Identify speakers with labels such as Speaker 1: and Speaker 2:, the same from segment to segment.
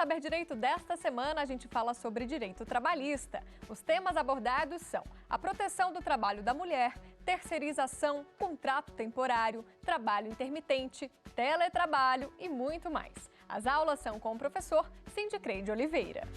Speaker 1: Saber Direito desta semana, a gente fala sobre direito trabalhista. Os temas abordados são a proteção do trabalho da mulher, terceirização, contrato temporário, trabalho intermitente, teletrabalho e muito mais. As aulas são com o professor Sindicreide Oliveira.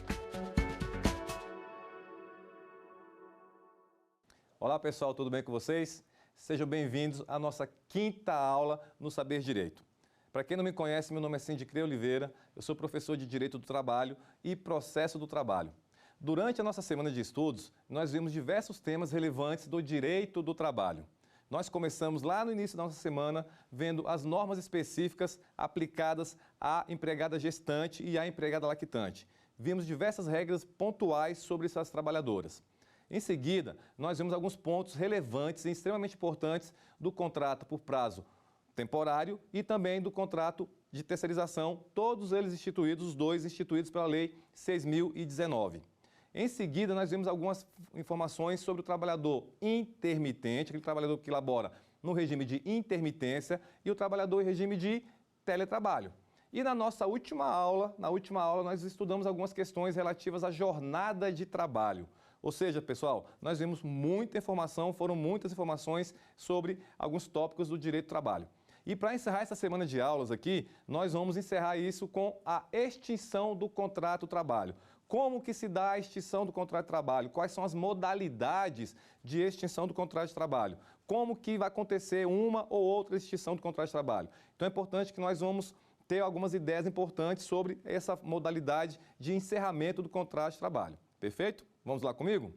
Speaker 2: Olá pessoal, tudo bem com vocês? Sejam bem-vindos à nossa quinta aula no Saber Direito. Para quem não me conhece, meu nome é Sindicreide Oliveira, eu sou professor de Direito do Trabalho e Processo do Trabalho. Durante a nossa semana de estudos, nós vimos diversos temas relevantes do direito do trabalho. Nós começamos lá no início da nossa semana vendo as normas específicas aplicadas à empregada gestante e à empregada lactante. Vimos diversas regras pontuais sobre essas trabalhadoras. Em seguida, nós vimos alguns pontos relevantes e extremamente importantes do contrato por prazo temporário e também do contrato de terceirização, todos eles instituídos, os dois instituídos pela Lei 6.019. Em seguida, nós vimos algumas informações sobre o trabalhador intermitente, aquele trabalhador que labora no regime de intermitência, e o trabalhador em regime de teletrabalho. E na nossa última aula, nós estudamos algumas questões relativas à jornada de trabalho. Ou seja, pessoal, nós vimos muita informação, foram muitas informações sobre alguns tópicos do direito do trabalho. E para encerrar essa semana de aulas aqui, nós vamos encerrar isso com a extinção do contrato de trabalho. Como que se dá a extinção do contrato de trabalho? Quais são as modalidades de extinção do contrato de trabalho? Como que vai acontecer uma ou outra extinção do contrato de trabalho? Então é importante que nós vamos ter algumas ideias importantes sobre essa modalidade de encerramento do contrato de trabalho. Perfeito? Vamos lá comigo?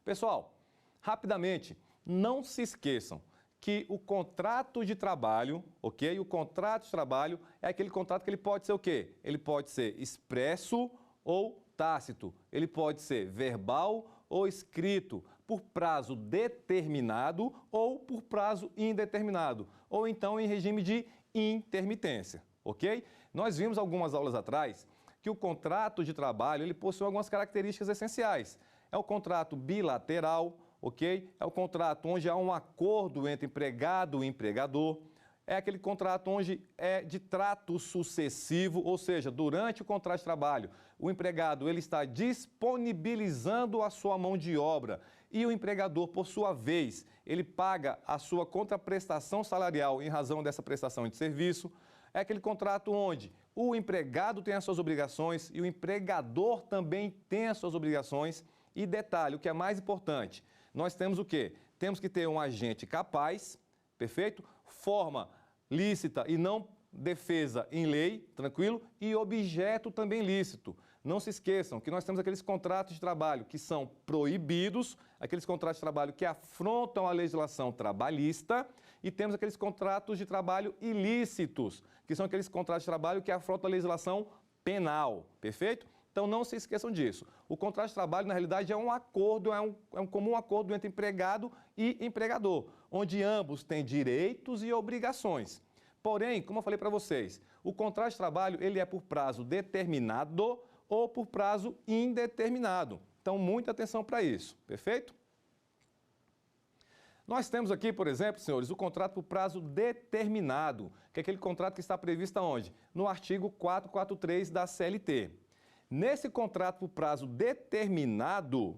Speaker 2: Pessoal, rapidamente, não se esqueçam que o contrato de trabalho, ok? O contrato de trabalho é aquele contrato que ele pode ser o quê? Ele pode ser expresso ou tácito. Ele pode ser verbal ou escrito, por prazo determinado ou por prazo indeterminado, ou então em regime de intermitência, ok? Nós vimos algumas aulas atrás que o contrato de trabalho ele possui algumas características essenciais. É o contrato bilateral, ok? É o contrato onde há um acordo entre empregado e empregador. É aquele contrato onde é de trato sucessivo, ou seja, durante o contrato de trabalho, o empregado ele está disponibilizando a sua mão de obra e o empregador, por sua vez, ele paga a sua contraprestação salarial em razão dessa prestação de serviço. É aquele contrato onde o empregado tem as suas obrigações e o empregador também tem as suas obrigações. E detalhe, o que é mais importante, nós temos o quê? Temos que ter um agente capaz, perfeito? Forma lícita e não defesa em lei, tranquilo? E objeto também lícito. Não se esqueçam que nós temos aqueles contratos de trabalho que são proibidos, aqueles contratos de trabalho que afrontam a legislação trabalhista e temos aqueles contratos de trabalho ilícitos, que são aqueles contratos de trabalho que afrontam a legislação penal, perfeito? Então, não se esqueçam disso. O contrato de trabalho, na realidade, é um acordo, é um comum acordo entre empregado e empregador, onde ambos têm direitos e obrigações. Porém, como eu falei para vocês, o contrato de trabalho ele é por prazo determinado ou por prazo indeterminado. Então, muita atenção para isso, perfeito? Nós temos aqui, por exemplo, senhores, o contrato por prazo determinado, que é aquele contrato que está previsto aonde? No artigo 443 da CLT. Nesse contrato por prazo determinado,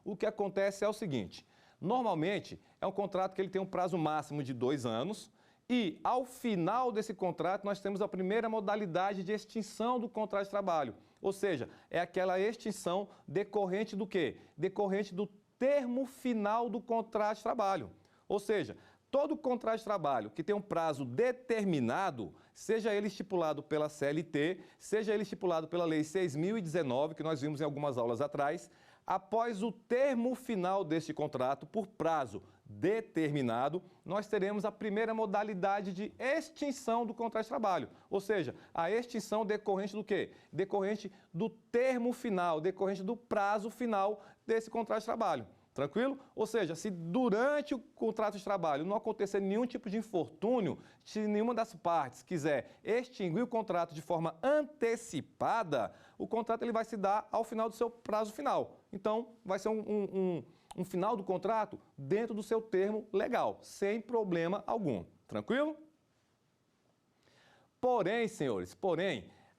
Speaker 2: o que acontece é o seguinte, normalmente é um contrato que ele tem um prazo máximo de 2 anos e ao final desse contrato nós temos a primeira modalidade de extinção do contrato de trabalho, ou seja, é aquela extinção decorrente do quê? Decorrente do termo final do contrato de trabalho, ou seja, todo contrato de trabalho que tem um prazo determinado, seja ele estipulado pela CLT, seja ele estipulado pela Lei 6.019, que nós vimos em algumas aulas atrás, após o termo final deste contrato, por prazo determinado, nós teremos a primeira modalidade de extinção do contrato de trabalho. Ou seja, a extinção decorrente do quê? Decorrente do termo final, decorrente do prazo final desse contrato de trabalho. Tranquilo? Ou seja, se durante o contrato de trabalho não acontecer nenhum tipo de infortúnio, se nenhuma das partes quiser extinguir o contrato de forma antecipada, o contrato ele vai se dar ao final do seu prazo final. Então, vai ser um final do contrato dentro do seu termo legal, sem problema algum. Tranquilo? Porém, senhores,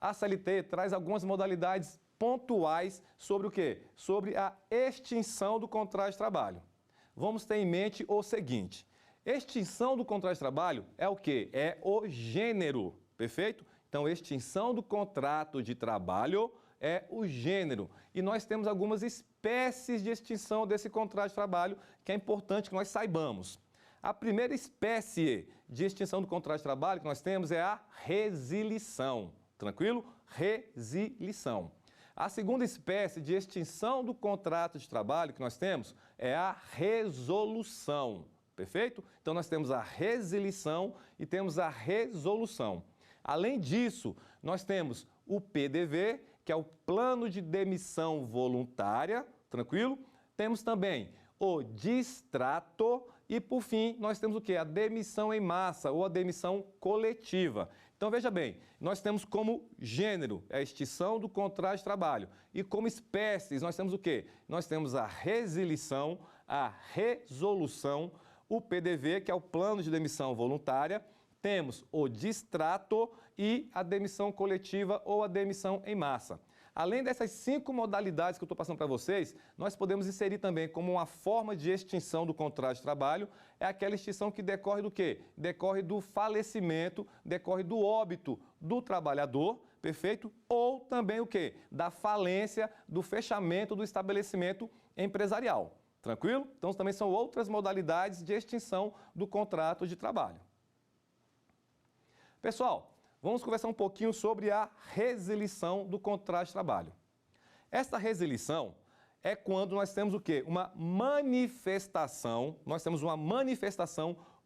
Speaker 2: a CLT traz algumas modalidades pontuais sobre o quê? Sobre a extinção do contrato de trabalho. Vamos ter em mente o seguinte: extinção do contrato de trabalho é o quê? É o gênero, perfeito? Então, extinção do contrato de trabalho é o gênero. E nós temos algumas espécies de extinção desse contrato de trabalho que é importante que nós saibamos. A primeira espécie de extinção do contrato de trabalho que nós temos é a resilição. Tranquilo? Resilição. A segunda espécie de extinção do contrato de trabalho que nós temos é a resolução. Perfeito? Então, nós temos a resilição e temos a resolução. Além disso, nós temos o PDV, que é o Plano de Demissão Voluntária. Tranquilo? Temos também o distrato e, por fim, nós temos o quê? A demissão em massa ou a demissão coletiva. Então, veja bem, nós temos como gênero a extinção do contrato de trabalho e como espécies nós temos o quê? Nós temos a resilição, a resolução, o PDV, que é o Plano de Demissão Voluntária, temos o distrato e a demissão coletiva ou a demissão em massa. Além dessas 5 modalidades que eu estou passando para vocês, nós podemos inserir também como uma forma de extinção do contrato de trabalho, é aquela extinção que decorre do quê? Decorre do falecimento, decorre do óbito do trabalhador, perfeito? Ou também o quê? Da falência, do fechamento do estabelecimento empresarial. Tranquilo? Então, também são outras modalidades de extinção do contrato de trabalho. Pessoal, vamos conversar um pouquinho sobre a resilição do contrato de trabalho. Esta resilição é quando nós temos o quê? Uma manifestação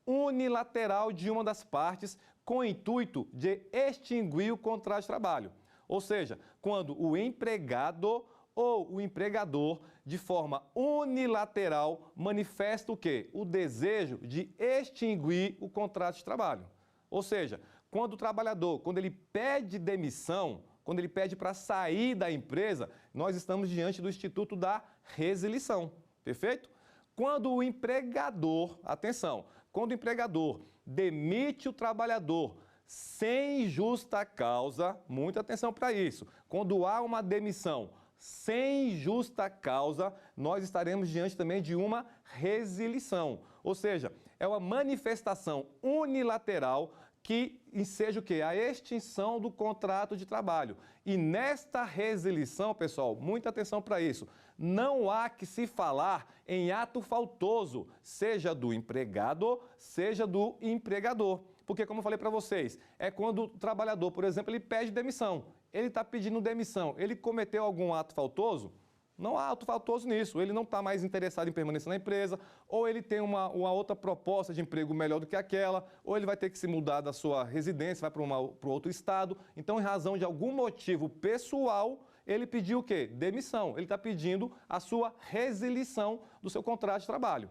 Speaker 2: unilateral de uma das partes com o intuito de extinguir o contrato de trabalho. Ou seja, quando o empregado ou o empregador, de forma unilateral, manifesta o quê? O desejo de extinguir o contrato de trabalho. Ou seja, quando o trabalhador, quando ele pede demissão, quando ele pede para sair da empresa, nós estamos diante do instituto da resilição, perfeito? Quando o empregador, atenção, quando o empregador demite o trabalhador sem justa causa, muita atenção para isso, quando há uma demissão sem justa causa, nós estaremos diante também de uma resilição, ou seja, é uma manifestação unilateral que seja o quê? A extinção do contrato de trabalho. E nesta resilição, pessoal, muita atenção para isso, não há que se falar em ato faltoso, seja do empregado, seja do empregador. Porque, como eu falei para vocês, é quando o trabalhador, por exemplo, ele pede demissão, ele está pedindo demissão, ele cometeu algum ato faltoso? Não há ato faltoso nisso, ele não está mais interessado em permanecer na empresa, ou ele tem uma outra proposta de emprego melhor do que aquela, ou ele vai ter que se mudar da sua residência, vai para outro estado. Então, em razão de algum motivo pessoal, ele pediu o quê? Demissão. Ele está pedindo a sua resilição do seu contrato de trabalho.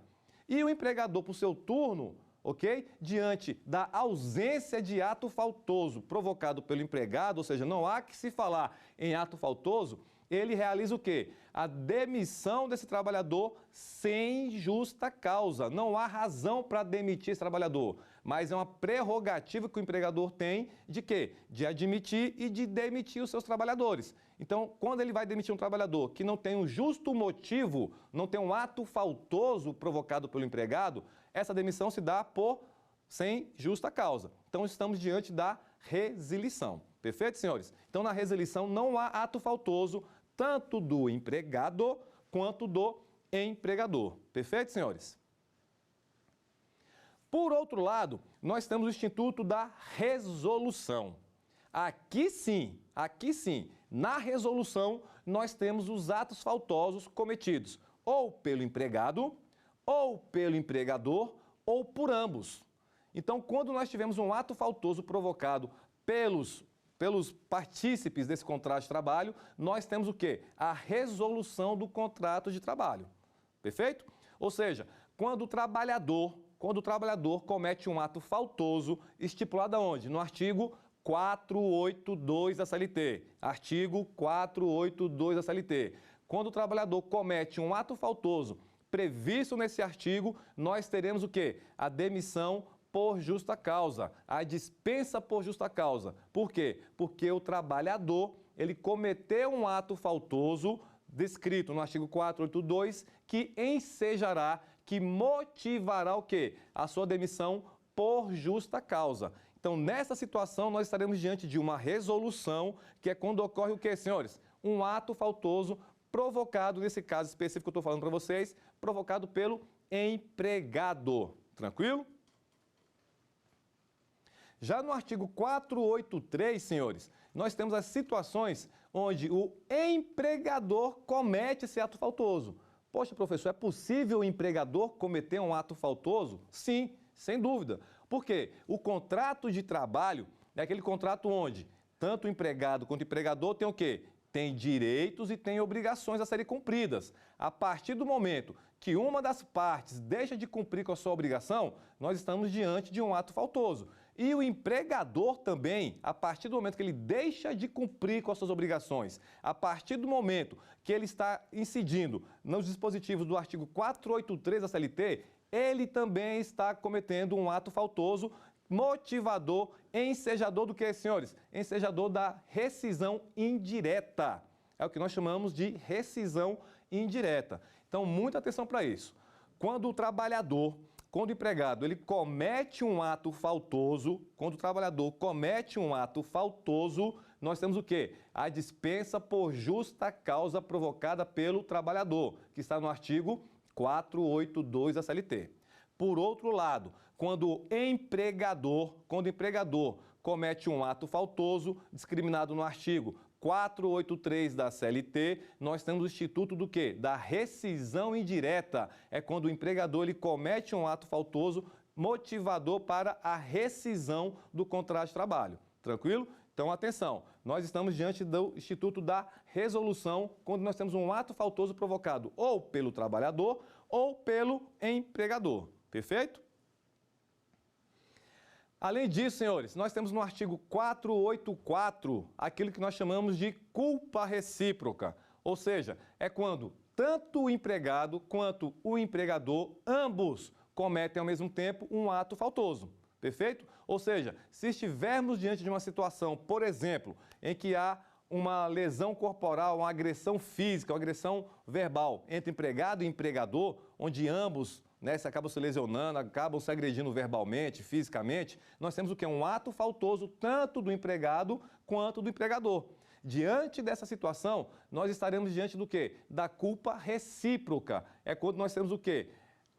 Speaker 2: E o empregador, por seu turno, ok? Diante da ausência de ato faltoso provocado pelo empregado, ou seja, não há que se falar em ato faltoso, ele realiza o quê? A demissão desse trabalhador sem justa causa. Não há razão para demitir esse trabalhador, mas é uma prerrogativa que o empregador tem de quê? De admitir e de demitir os seus trabalhadores. Então, quando ele vai demitir um trabalhador que não tem um justo motivo, não tem um ato faltoso provocado pelo empregado, essa demissão se dá sem justa causa. Então, estamos diante da resilição. Perfeito, senhores? Então, na resilição não há ato faltoso, tanto do empregado quanto do empregador. Perfeito, senhores? Por outro lado, nós temos o instituto da resolução. Aqui sim, na resolução, nós temos os atos faltosos cometidos ou pelo empregado, ou pelo empregador, ou por ambos. Então, quando nós tivemos um ato faltoso provocado pelos partícipes desse contrato de trabalho, nós temos o quê? A resolução do contrato de trabalho. Perfeito? Ou seja, quando o trabalhador comete um ato faltoso, estipulado aonde? No artigo 482 da CLT. Artigo 482 da CLT. Quando o trabalhador comete um ato faltoso previsto nesse artigo, nós teremos o quê? A demissão por justa causa, a dispensa por justa causa. Por quê? Porque o trabalhador, ele cometeu um ato faltoso, descrito no artigo 482, que ensejará, que motivará o quê? A sua demissão por justa causa. Então, nessa situação, nós estaremos diante de uma resolução, que é quando ocorre o quê, senhores? Um ato faltoso provocado, nesse caso específico que eu estou falando para vocês, provocado pelo empregador. Tranquilo? Já no artigo 483, senhores, nós temos as situações onde o empregador comete esse ato faltoso. Poxa, professor, é possível o empregador cometer um ato faltoso? Sim, sem dúvida. Por quê? O contrato de trabalho é aquele contrato onde tanto o empregado quanto o empregador tem o quê? Tem direitos e tem obrigações a serem cumpridas. A partir do momento que uma das partes deixa de cumprir com a sua obrigação, nós estamos diante de um ato faltoso. E o empregador também, a partir do momento que ele deixa de cumprir com as suas obrigações, a partir do momento que ele está incidindo nos dispositivos do artigo 483 da CLT, ele também está cometendo um ato faltoso, motivador, ensejador do que, senhores? Ensejador da rescisão indireta. É o que nós chamamos de rescisão indireta. Então, muita atenção para isso. Quando o trabalhador, quando o empregado, ele comete um ato faltoso, quando o trabalhador comete um ato faltoso, nós temos o quê? A dispensa por justa causa provocada pelo trabalhador, que está no artigo 482 da CLT. Por outro lado, quando o empregador comete um ato faltoso, discriminado no artigo 483 da CLT, nós temos o instituto do quê? Da rescisão indireta. É quando o empregador ele comete um ato faltoso motivador para a rescisão do contrato de trabalho. Tranquilo? Então, atenção, nós estamos diante do instituto da resolução quando nós temos um ato faltoso provocado ou pelo trabalhador ou pelo empregador. Perfeito? Além disso, senhores, nós temos no artigo 484 aquilo que nós chamamos de culpa recíproca. Ou seja, é quando tanto o empregado quanto o empregador, ambos cometem ao mesmo tempo um ato faltoso. Perfeito? Ou seja, se estivermos diante de uma situação, por exemplo, em que há uma lesão corporal, uma agressão física, uma agressão verbal entre empregado e empregador, onde ambos se acabam se lesionando, acabam se agredindo verbalmente, fisicamente, nós temos o quê? Um ato faltoso tanto do empregado quanto do empregador. Diante dessa situação, nós estaremos diante do quê? Da culpa recíproca. É quando nós temos o quê?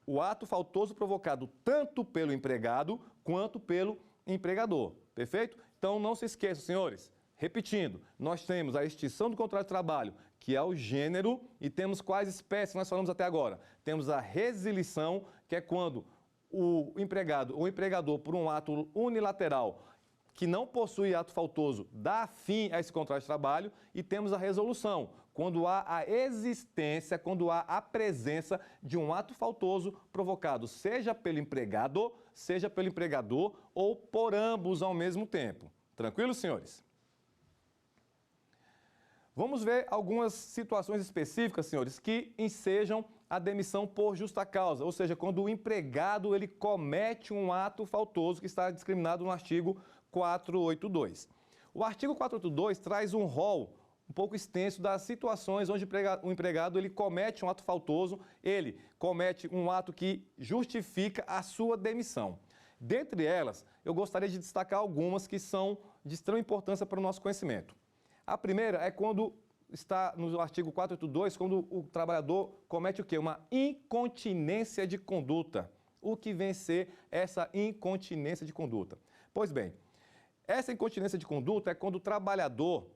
Speaker 2: O ato faltoso provocado tanto pelo empregado quanto pelo empregador. Perfeito? Então, não se esqueçam, senhores. Repetindo, nós temos a extinção do contrato de trabalho, que é o gênero, e temos quais espécies que nós falamos até agora? Temos a resilição, que é quando o empregado ou empregador, por um ato unilateral, que não possui ato faltoso, dá fim a esse contrato de trabalho, e temos a resolução, quando há a existência, quando há a presença de um ato faltoso provocado, seja pelo empregado, seja pelo empregador, ou por ambos ao mesmo tempo. Tranquilo, senhores? Vamos ver algumas situações específicas, senhores, que ensejam a demissão por justa causa, ou seja, quando o empregado ele comete um ato faltoso que está discriminado no artigo 482. O artigo 482 traz um rol um pouco extenso das situações onde o empregado ele comete um ato faltoso, ele comete um ato que justifica a sua demissão. Dentre elas, eu gostaria de destacar algumas que são de extrema importância para o nosso conhecimento. A primeira é quando está no artigo 482, quando o trabalhador comete o quê? Uma incontinência de conduta. O que vem ser essa incontinência de conduta? Pois bem, essa incontinência de conduta é quando o trabalhador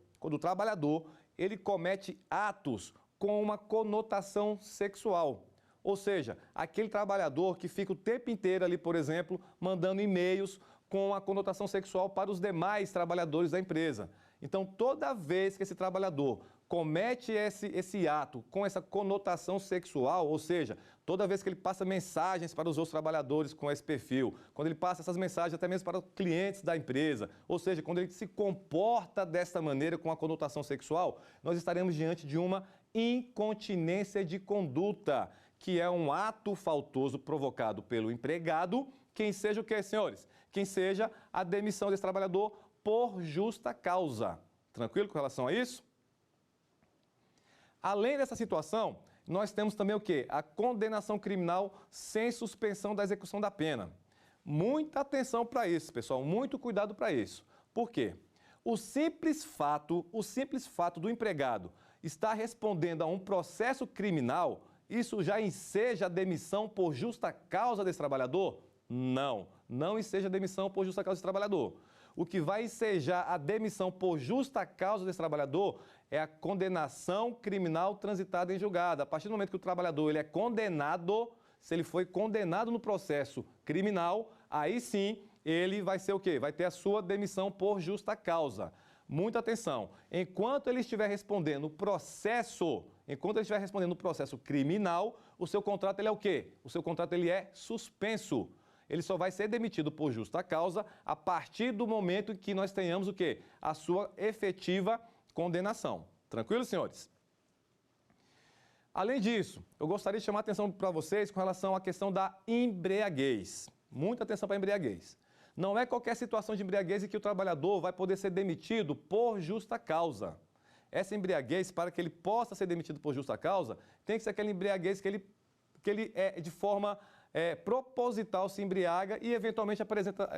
Speaker 2: ele comete atos com uma conotação sexual. Ou seja, aquele trabalhador que fica o tempo inteiro ali, por exemplo, mandando e-mails com a conotação sexual para os demais trabalhadores da empresa. Então, toda vez que esse trabalhador comete esse ato com essa conotação sexual, ou seja, toda vez que ele passa mensagens para os outros trabalhadores com esse perfil, quando ele passa essas mensagens até mesmo para os clientes da empresa, ou seja, quando ele se comporta desta maneira com a conotação sexual, nós estaremos diante de uma incontinência de conduta, que é um ato faltoso provocado pelo empregado, quem seja o quê, senhores? Quem seja a demissão desse trabalhador por justa causa. Tranquilo com relação a isso? Além dessa situação, nós temos também o quê? A condenação criminal sem suspensão da execução da pena. Muita atenção para isso, pessoal, muito cuidado para isso. Por quê? O simples fato do empregado estar respondendo a um processo criminal, isso já enseja a demissão por justa causa desse trabalhador? Não enseja a demissão por justa causa desse trabalhador. O que vai ensejar a demissão por justa causa desse trabalhador é a condenação criminal transitada em julgado. A partir do momento que o trabalhador ele é condenado, se ele foi condenado no processo criminal, aí sim ele vai ser o quê? Vai ter a sua demissão por justa causa. Muita atenção. Enquanto ele estiver respondendo o processo criminal, o seu contrato ele é o quê? O seu contrato ele é suspenso. Ele só vai ser demitido por justa causa a partir do momento em que nós tenhamos o quê? A sua efetiva condenação. Tranquilo, senhores? Além disso, eu gostaria de chamar a atenção para vocês com relação à questão da embriaguez. Muita atenção para a embriaguez. Não é qualquer situação de embriaguez em que o trabalhador vai poder ser demitido por justa causa. Essa embriaguez, para que ele possa ser demitido por justa causa, tem que ser aquela embriaguez que ele é de forma proposital se embriaga e eventualmente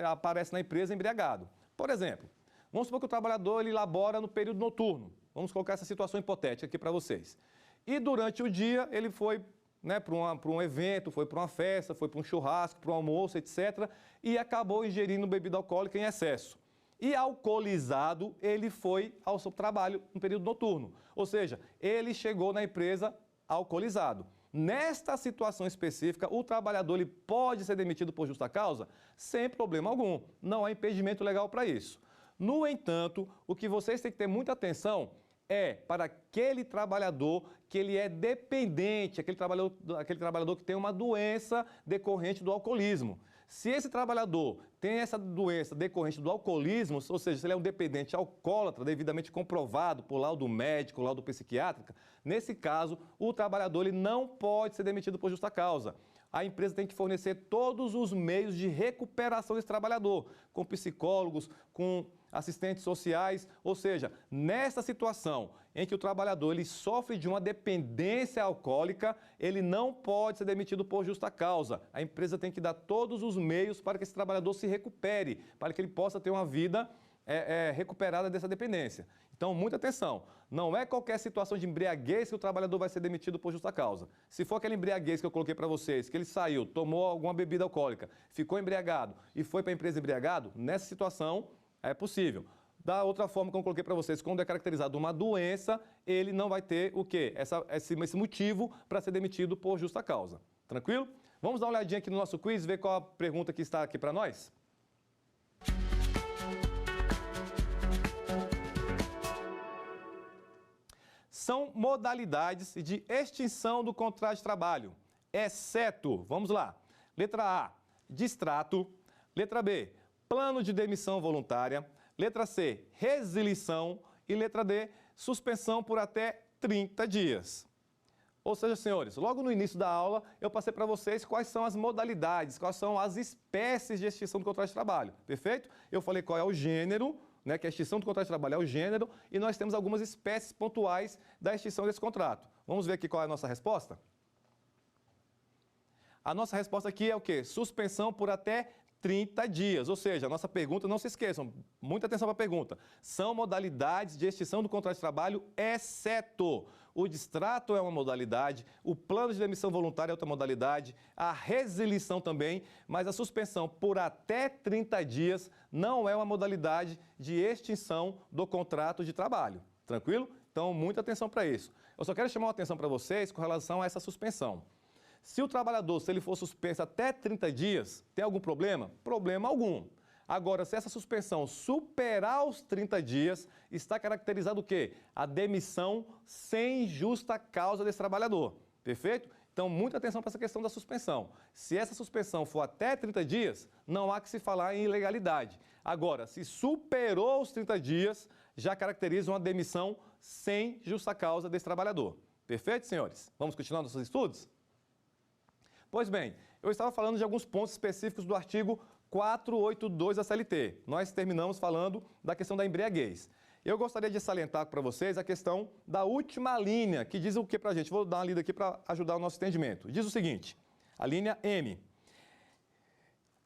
Speaker 2: aparece na empresa embriagado. Por exemplo, vamos supor que o trabalhador ele labora no período noturno. Vamos colocar essa situação hipotética aqui para vocês. E durante o dia ele foi para um evento, foi para uma festa, foi para um churrasco, para um almoço, etc. E acabou ingerindo bebida alcoólica em excesso. E alcoolizado, ele foi ao seu trabalho no período noturno. Ou seja, ele chegou na empresa alcoolizado. Nesta situação específica, o trabalhador ele pode ser demitido por justa causa sem problema algum. Não há impedimento legal para isso. No entanto, o que vocês têm que ter muita atenção é para aquele trabalhador que ele é dependente, aquele trabalhador que tem uma doença decorrente do alcoolismo. Se esse trabalhador tem essa doença decorrente do alcoolismo, ou seja, se ele é um dependente alcoólatra, devidamente comprovado por laudo médico, laudo psiquiátrico, nesse caso, o trabalhador ele não pode ser demitido por justa causa. A empresa tem que fornecer todos os meios de recuperação desse trabalhador, com psicólogos, com assistentes sociais, ou seja, nessa situação em que o trabalhador ele sofre de uma dependência alcoólica, ele não pode ser demitido por justa causa. A empresa tem que dar todos os meios para que esse trabalhador se recupere, para que ele possa ter uma vida recuperada dessa dependência. Então, muita atenção. Não é qualquer situação de embriaguez que o trabalhador vai ser demitido por justa causa. Se for aquela embriaguez que eu coloquei para vocês, que ele saiu, tomou alguma bebida alcoólica, ficou embriagado e foi para a empresa embriagado, nessa situação é possível. Da outra forma, como eu coloquei para vocês, quando é caracterizado uma doença, ele não vai ter o quê? Esse motivo para ser demitido por justa causa. Tranquilo? Vamos dar uma olhadinha aqui no nosso quiz e ver qual a pergunta que está aqui para nós? São modalidades de extinção do contrato de trabalho, exceto, vamos lá, letra A, distrato, letra B, plano de demissão voluntária, letra C, resilição e letra D, suspensão por até 30 dias. Ou seja, senhores, logo no início da aula eu passei para vocês quais são as modalidades, quais são as espécies de extinção do contrato de trabalho, perfeito? Eu falei qual é o gênero, que a extinção do contrato de trabalho é o gênero, e nós temos algumas espécies pontuais da extinção desse contrato. Vamos ver aqui qual é a nossa resposta? A nossa resposta aqui é o quê? Suspensão por até 30 dias, ou seja, a nossa pergunta, não se esqueçam, muita atenção para a pergunta, são modalidades de extinção do contrato de trabalho, exceto o distrato é uma modalidade, o plano de demissão voluntária é outra modalidade, a resilição também, mas a suspensão por até 30 dias não é uma modalidade de extinção do contrato de trabalho, tranquilo? Então, muita atenção para isso. Eu só quero chamar a atenção para vocês com relação a essa suspensão. Se o trabalhador, se ele for suspenso até 30 dias, tem algum problema? Problema algum. Agora, se essa suspensão superar os 30 dias, está caracterizado o quê? A demissão sem justa causa desse trabalhador. Perfeito? Então, muita atenção para essa questão da suspensão. Se essa suspensão for até 30 dias, não há que se falar em ilegalidade. Agora, se superou os 30 dias, já caracteriza uma demissão sem justa causa desse trabalhador. Perfeito, senhores? Vamos continuar nossos estudos? Pois bem, eu estava falando de alguns pontos específicos do artigo 482 da CLT. Nós terminamos falando da questão da embriaguez. Eu gostaria de salientar para vocês a questão da última linha, que diz o que para a gente? Vou dar uma lida aqui para ajudar o nosso entendimento. Diz o seguinte, a linha M.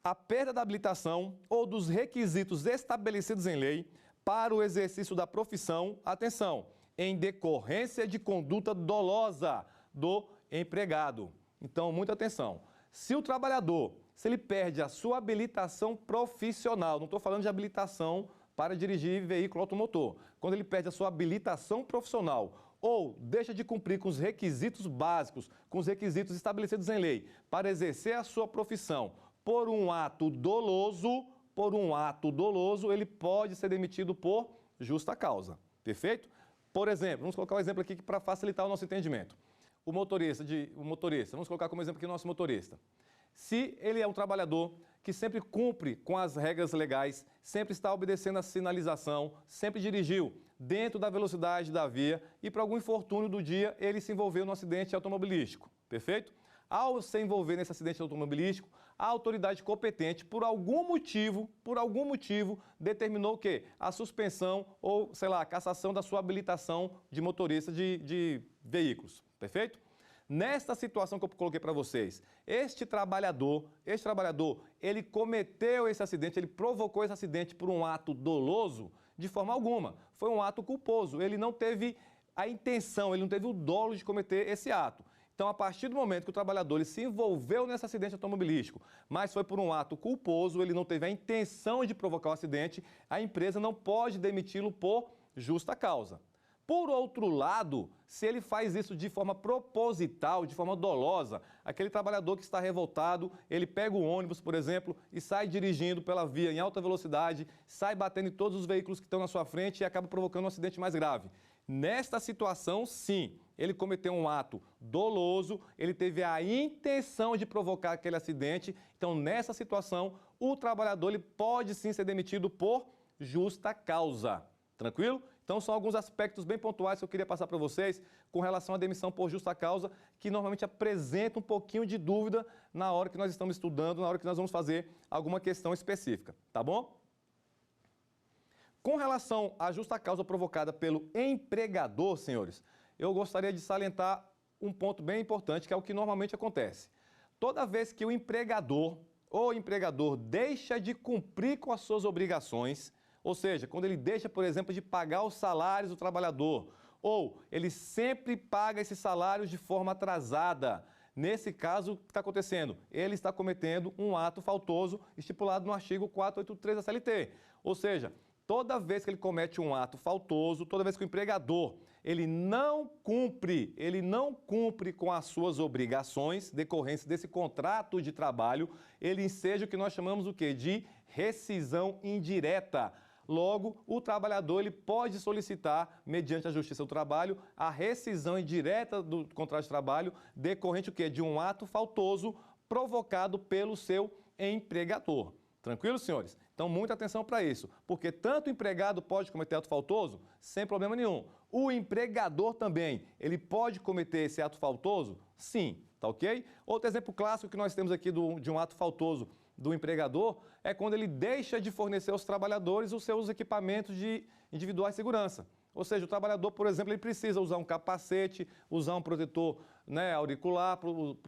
Speaker 2: A perda da habilitação ou dos requisitos estabelecidos em lei para o exercício da profissão, atenção, em decorrência de conduta dolosa do empregado. Então, muita atenção. Se o trabalhador, se ele perde a sua habilitação profissional, não estou falando de habilitação para dirigir veículo automotor, quando ele perde a sua habilitação profissional ou deixa de cumprir com os requisitos básicos, com os requisitos estabelecidos em lei para exercer a sua profissão por um ato doloso, ele pode ser demitido por justa causa. Perfeito? Por exemplo, vamos colocar um exemplo aqui para facilitar o nosso entendimento. O motorista, vamos colocar como exemplo aqui o nosso motorista. Se ele é um trabalhador que sempre cumpre com as regras legais, sempre está obedecendo a sinalização, sempre dirigiu dentro da velocidade da via e por algum infortúnio do dia ele se envolveu no acidente automobilístico, perfeito? Ao se envolver nesse acidente automobilístico, a autoridade competente, por algum motivo, determinou o quê? A suspensão ou, sei lá, a cassação da sua habilitação de motorista de veículos, perfeito? Nesta situação que eu coloquei para vocês, este trabalhador, ele cometeu esse acidente, ele provocou esse acidente por um ato doloso? De forma alguma. Foi um ato culposo. Ele não teve a intenção, ele não teve o dolo de cometer esse ato. Então, a partir do momento que o trabalhador ele se envolveu nesse acidente automobilístico, mas foi por um ato culposo, ele não teve a intenção de provocar o acidente, a empresa não pode demiti-lo por justa causa. Por outro lado, se ele faz isso de forma proposital, de forma dolosa, aquele trabalhador que está revoltado, ele pega o ônibus, por exemplo, e sai dirigindo pela via em alta velocidade, sai batendo em todos os veículos que estão na sua frente e acaba provocando um acidente mais grave. Nesta situação, sim, ele cometeu um ato doloso, ele teve a intenção de provocar aquele acidente. Então, nessa situação, o trabalhador ele pode sim ser demitido por justa causa. Tranquilo? Então, são alguns aspectos bem pontuais que eu queria passar para vocês com relação à demissão por justa causa, que normalmente apresenta um pouquinho de dúvida na hora que nós estamos estudando, na hora que nós vamos fazer alguma questão específica, tá bom? Com relação à justa causa provocada pelo empregador, senhores, eu gostaria de salientar um ponto bem importante, que é o que normalmente acontece. Toda vez que o empregador ou empregador deixa de cumprir com as suas obrigações, ou seja, quando ele deixa, por exemplo, de pagar os salários do trabalhador, ou ele sempre paga esses salários de forma atrasada. Nesse caso, o que está acontecendo? Ele está cometendo um ato faltoso estipulado no artigo 483 da CLT. Ou seja, toda vez que ele comete um ato faltoso, toda vez que o empregador ele não cumpre com as suas obrigações decorrentes desse contrato de trabalho, ele enseja o que nós chamamos o quê? De rescisão indireta. Logo, o trabalhador ele pode solicitar, mediante a Justiça do Trabalho, a rescisão indireta do contrato de trabalho decorrente o quê? De um ato faltoso provocado pelo seu empregador. Tranquilo, senhores? Então, muita atenção para isso, porque tanto o empregado pode cometer ato faltoso sem problema nenhum. O empregador também, ele pode cometer esse ato faltoso? Sim, tá ok? Outro exemplo clássico que nós temos aqui de um ato faltoso do empregador é quando ele deixa de fornecer aos trabalhadores os seus equipamentos individuais de segurança. Ou seja, o trabalhador, por exemplo, ele precisa usar um capacete, usar um protetor auricular,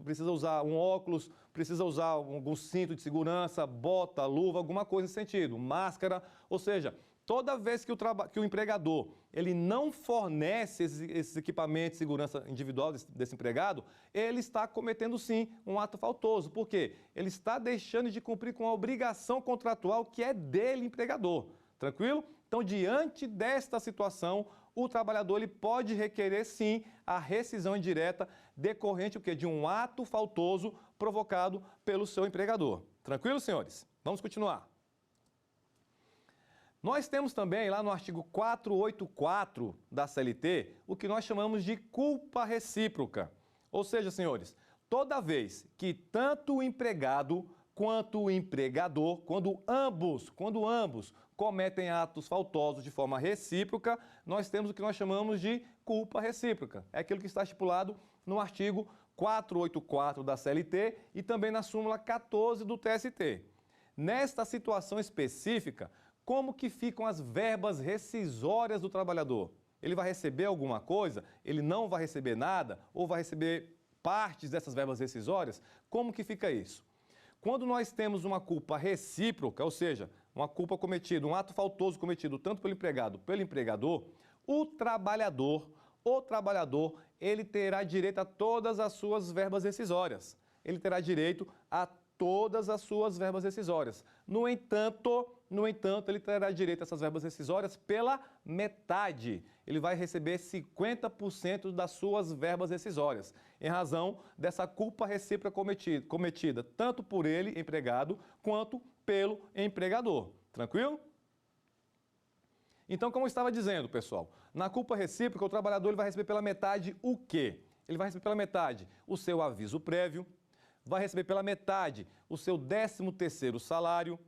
Speaker 2: precisa usar um óculos, precisa usar algum cinto de segurança, bota, luva, alguma coisa nesse sentido, máscara. Ou seja, toda vez que o empregador ele não fornece esses equipamentos de segurança individual desse empregado, ele está cometendo sim um ato faltoso. Por quê? Ele está deixando de cumprir com a obrigação contratual que é dele, empregador. Tranquilo? Então, diante desta situação, o trabalhador ele pode requerer sim a rescisão indireta decorrente o quê? De um ato faltoso provocado pelo seu empregador. Tranquilo, senhores? Vamos continuar. Nós temos também lá no artigo 484 da CLT o que nós chamamos de culpa recíproca. Ou seja, senhores, toda vez que tanto o empregado quanto o empregador, quando ambos cometem atos faltosos de forma recíproca, nós temos o que nós chamamos de culpa recíproca. É aquilo que está estipulado no artigo 484 da CLT e também na súmula 14 do TST. Nesta situação específica, como que ficam as verbas rescisórias do trabalhador? Ele vai receber alguma coisa? Ele não vai receber nada? Ou vai receber partes dessas verbas rescisórias? Como que fica isso? Quando nós temos uma culpa recíproca, ou seja, uma culpa cometida, um ato faltoso cometido tanto pelo empregado quanto pelo empregador, o trabalhador, ele terá direito a todas as suas verbas rescisórias. Ele terá direito a todas as suas verbas rescisórias. No entanto, ele terá direito a essas verbas rescisórias pela metade. Ele vai receber 50% das suas verbas rescisórias, em razão dessa culpa recíproca cometida tanto por ele, empregado, quanto pelo empregador. Tranquilo? Então, como eu estava dizendo, pessoal, na culpa recíproca, o trabalhador ele vai receber pela metade o quê? Ele vai receber pela metade o seu aviso prévio, vai receber pela metade o seu 13º salário,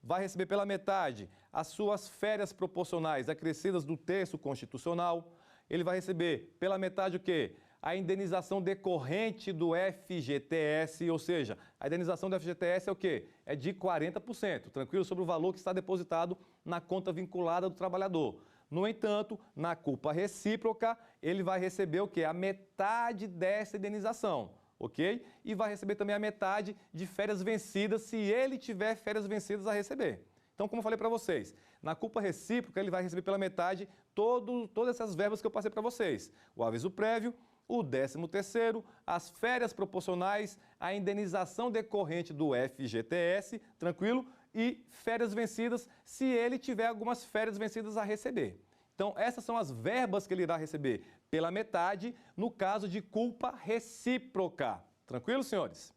Speaker 2: vai receber pela metade as suas férias proporcionais acrescidas do terço constitucional, ele vai receber pela metade o quê? A indenização decorrente do FGTS, ou seja, a indenização do FGTS é o quê? É de 40%, tranquilo? Sobre o valor que está depositado na conta vinculada do trabalhador. No entanto, na culpa recíproca, ele vai receber o quê? A metade dessa indenização, ok? E vai receber também a metade de férias vencidas, se ele tiver férias vencidas a receber. Então, como eu falei para vocês, na culpa recíproca, ele vai receber pela metade todas essas verbas que eu passei para vocês. O aviso prévio, o 13º, as férias proporcionais, a indenização decorrente do FGTS, tranquilo? E férias vencidas, se ele tiver algumas férias vencidas a receber. Então, essas são as verbas que ele irá receber pela metade, no caso de culpa recíproca. Tranquilo, senhores?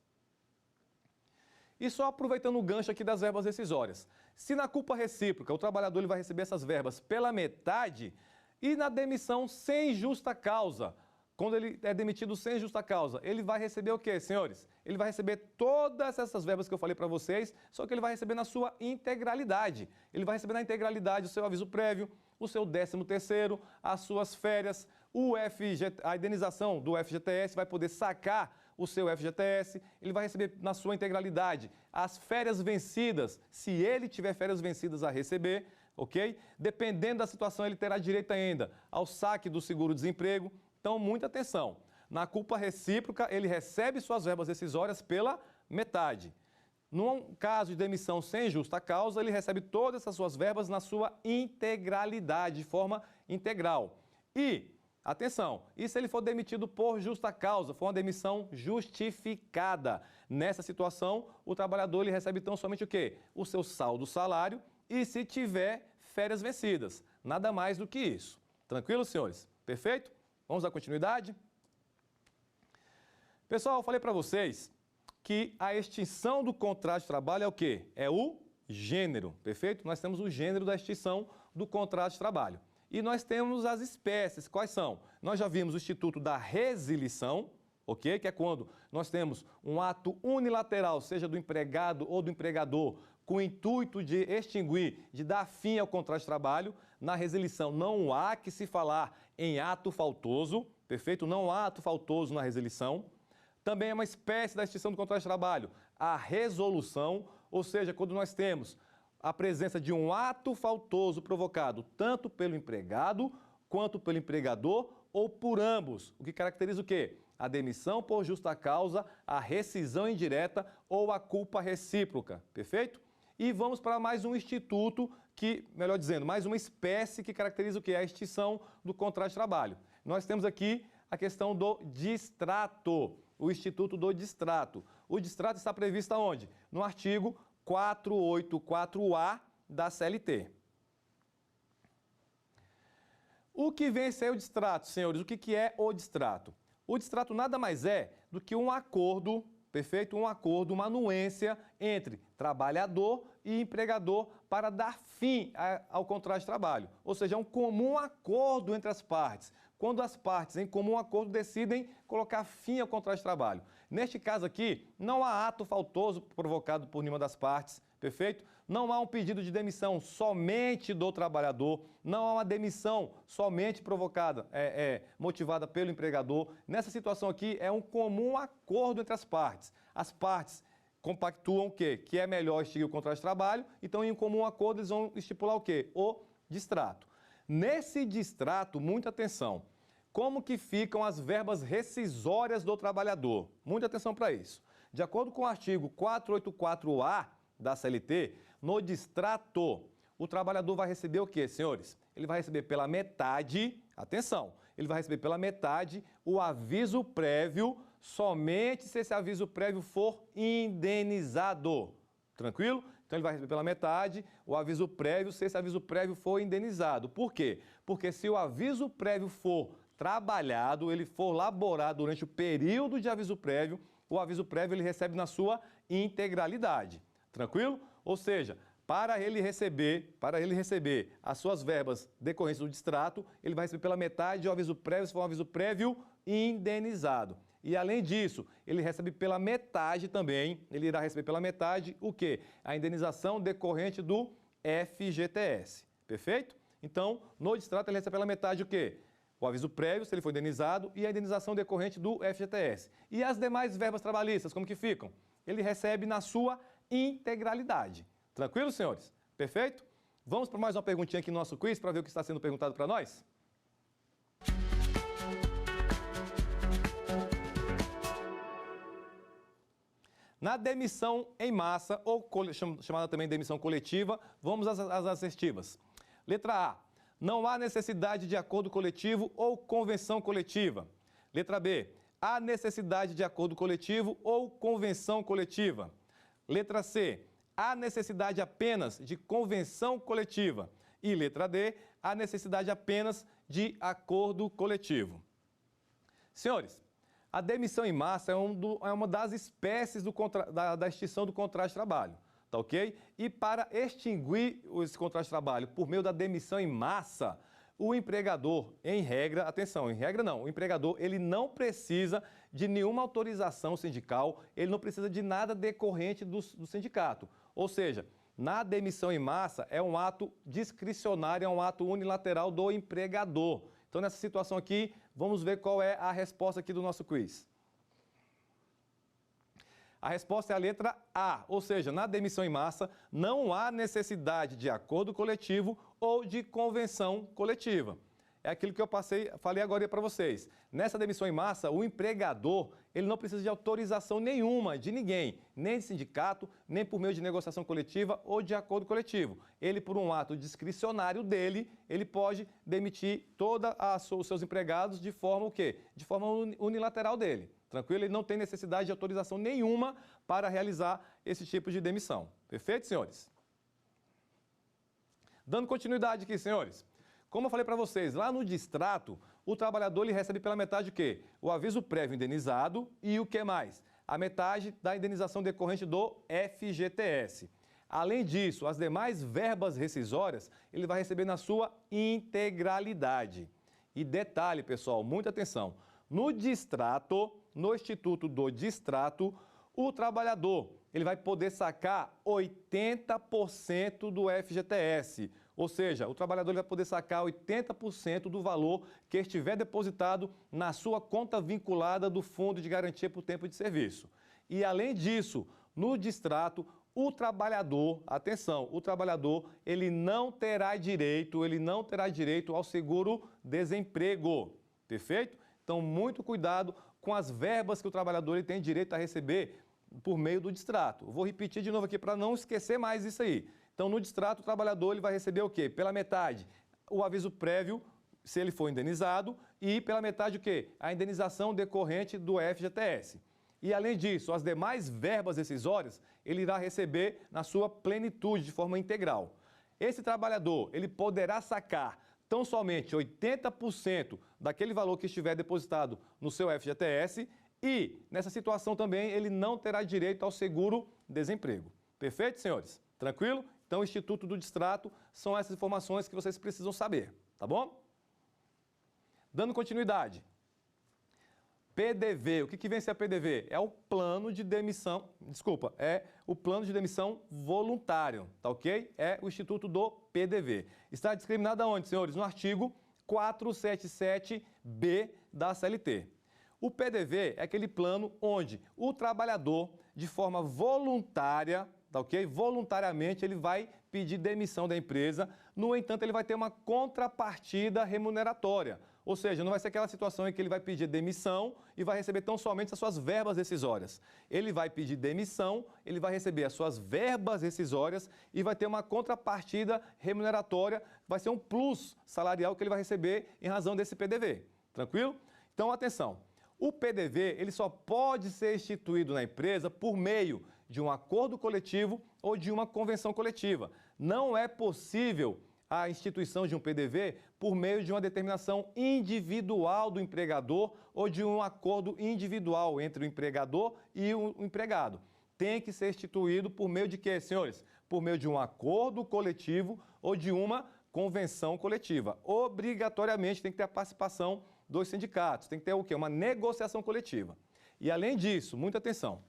Speaker 2: E só aproveitando o gancho aqui das verbas rescisórias. Se na culpa recíproca o trabalhador ele vai receber essas verbas pela metade, e na demissão sem justa causa, quando ele é demitido sem justa causa, ele vai receber o quê, senhores? Ele vai receber todas essas verbas que eu falei para vocês, só que ele vai receber na sua integralidade. Ele vai receber na integralidade o seu aviso prévio, o seu 13º, as suas férias, a indenização do FGTS, vai poder sacar o seu FGTS, ele vai receber na sua integralidade as férias vencidas, se ele tiver férias vencidas a receber, ok? Dependendo da situação, ele terá direito ainda ao saque do seguro-desemprego. Então, muita atenção. Na culpa recíproca, ele recebe suas verbas rescisórias pela metade. Num caso de demissão sem justa causa, ele recebe todas essas suas verbas na sua integralidade, de forma integral. E, atenção, e se ele for demitido por justa causa, for uma demissão justificada? Nessa situação, o trabalhador ele recebe tão somente o quê? O seu saldo salário e se tiver férias vencidas. Nada mais do que isso. Tranquilo, senhores? Perfeito? Vamos dar continuidade? Pessoal, eu falei para vocês que a extinção do contrato de trabalho é o quê? É o gênero, perfeito? Nós temos o gênero da extinção do contrato de trabalho. E nós temos as espécies, quais são? Nós já vimos o instituto da resilição, ok? Que é quando nós temos um ato unilateral, seja do empregado ou do empregador, com o intuito de extinguir, de dar fim ao contrato de trabalho. Na resilição não há que se falar em ato faltoso, perfeito? Não há ato faltoso na resilição. Também é uma espécie da extinção do contrato de trabalho, a resolução, ou seja, quando nós temos a presença de um ato faltoso provocado tanto pelo empregado quanto pelo empregador ou por ambos, o que caracteriza o quê? A demissão por justa causa, a rescisão indireta ou a culpa recíproca, perfeito? E vamos para mais um instituto que, melhor dizendo, mais uma espécie que caracteriza o quê? A extinção do contrato de trabalho. Nós temos aqui a questão do distrato, o instituto do distrato. O distrato está previsto aonde? No artigo 484-A da CLT. O que vem a ser o distrato, senhores? O que é o distrato? O distrato nada mais é do que um acordo, perfeito? Um acordo, uma anuência entre trabalhador e empregador para dar fim ao contrato de trabalho. Ou seja, é um comum acordo entre as partes. Quando as partes, em comum acordo, decidem colocar fim ao contrato de trabalho. Neste caso aqui, não há ato faltoso provocado por nenhuma das partes, perfeito? Não há um pedido de demissão somente do trabalhador, não há uma demissão somente provocada, motivada pelo empregador. Nessa situação aqui, é um comum acordo entre as partes. As partes compactuam o quê? Que é melhor extinguir o contrato de trabalho, então em um comum acordo eles vão estipular o quê? O distrato. Nesse distrato, muita atenção, como que ficam as verbas rescisórias do trabalhador? Muita atenção para isso. De acordo com o artigo 484-A da CLT, no distrato, o trabalhador vai receber o quê, senhores? Ele vai receber pela metade, atenção, ele vai receber pela metade o aviso prévio, somente se esse aviso prévio for indenizado. Tranquilo? Então ele vai receber pela metade o aviso prévio, se esse aviso prévio for indenizado. Por quê? Porque se o aviso prévio for trabalhado, ele for laborado durante o período de aviso prévio, o aviso prévio ele recebe na sua integralidade. Tranquilo? Ou seja, para ele receber as suas verbas decorrentes do distrato, ele vai receber pela metade o aviso prévio, se for um aviso prévio indenizado. E além disso, ele recebe pela metade também, ele irá receber pela metade o quê? A indenização decorrente do FGTS. Perfeito? Então, no distrato ele recebe pela metade o quê? O aviso prévio, se ele for indenizado, e a indenização decorrente do FGTS. E as demais verbas trabalhistas, como que ficam? Ele recebe na sua integralidade. Tranquilo, senhores? Perfeito? Vamos para mais uma perguntinha aqui no nosso quiz para ver o que está sendo perguntado para nós? Na demissão em massa, ou chamada também demissão coletiva, vamos às assertivas. Letra A. Não há necessidade de acordo coletivo ou convenção coletiva. Letra B. Há necessidade de acordo coletivo ou convenção coletiva. Letra C. Há necessidade apenas de convenção coletiva. E letra D. Há necessidade apenas de acordo coletivo. Senhores, a demissão em massa é uma das espécies da extinção do contrato de trabalho. Tá ok? E para extinguir esse contrato de trabalho por meio da demissão em massa, o empregador, em regra, atenção, em regra não, o empregador ele não precisa de nenhuma autorização sindical, ele não precisa de nada decorrente do sindicato. Ou seja, na demissão em massa é um ato discricionário, é um ato unilateral do empregador. Então, nessa situação aqui, vamos ver qual é a resposta aqui do nosso quiz. A resposta é a letra A, ou seja, na demissão em massa não há necessidade de acordo coletivo ou de convenção coletiva. É aquilo que eu falei agora para vocês. Nessa demissão em massa, o empregador ele não precisa de autorização nenhuma de ninguém, nem de sindicato, nem por meio de negociação coletiva ou de acordo coletivo. Ele, por um ato discricionário dele, ele pode demitir todos os seus empregados de forma o quê? De forma unilateral dele. Tranquilo? Ele não tem necessidade de autorização nenhuma para realizar esse tipo de demissão. Perfeito, senhores? Dando continuidade aqui, senhores. Como eu falei para vocês, lá no distrato, o trabalhador ele recebe pela metade o quê? O aviso prévio indenizado e o que mais? A metade da indenização decorrente do FGTS. Além disso, as demais verbas rescisórias, ele vai receber na sua integralidade. E detalhe, pessoal, muita atenção. No distrato, no Instituto do Distrato, o trabalhador ele vai poder sacar 80% do FGTS. Ou seja, o trabalhador ele vai poder sacar 80% do valor que estiver depositado na sua conta vinculada do Fundo de Garantia por Tempo de Serviço. E além disso, no distrato, o trabalhador, atenção, o trabalhador ele não terá direito ao seguro-desemprego. Perfeito? Então, muito cuidado com as verbas que o trabalhador ele tem direito a receber por meio do distrato. Eu vou repetir de novo aqui para não esquecer mais isso aí. Então, no distrato, o trabalhador ele vai receber o quê? Pela metade, o aviso prévio, se ele for indenizado, e pela metade o quê? A indenização decorrente do FGTS. E, além disso, as demais verbas rescisórias, ele irá receber na sua plenitude, de forma integral. Esse trabalhador, ele poderá sacar tão somente 80% daquele valor que estiver depositado no seu FGTS e, nessa situação também, ele não terá direito ao seguro-desemprego. Perfeito, senhores? Tranquilo? Então, o Instituto do Distrato são essas informações que vocês precisam saber, tá bom? Dando continuidade. PDV. O que vem ser a PDV? É o plano de demissão, é o plano de demissão voluntário, tá ok? É o instituto do PDV. Está discriminado aonde, senhores? No artigo 477B da CLT. O PDV é aquele plano onde o trabalhador, de forma voluntária, tá ok? Voluntariamente ele vai pedir demissão da empresa, no entanto ele vai ter uma contrapartida remuneratória. Ou seja, não vai ser aquela situação em que ele vai pedir demissão e vai receber tão somente as suas verbas rescisórias. Ele vai pedir demissão, ele vai receber as suas verbas rescisórias e vai ter uma contrapartida remuneratória, vai ser um plus salarial que ele vai receber em razão desse PDV. Tranquilo? Então, atenção. O PDV ele só pode ser instituído na empresa por meio de um acordo coletivo ou de uma convenção coletiva. Não é possível a instituição de um PDV por meio de uma determinação individual do empregador ou de um acordo individual entre o empregador e o empregado. Tem que ser instituído por meio de quê, senhores? Por meio de um acordo coletivo ou de uma convenção coletiva. Obrigatoriamente tem que ter a participação dos sindicatos, tem que ter o quê? Uma negociação coletiva. E além disso, muita atenção,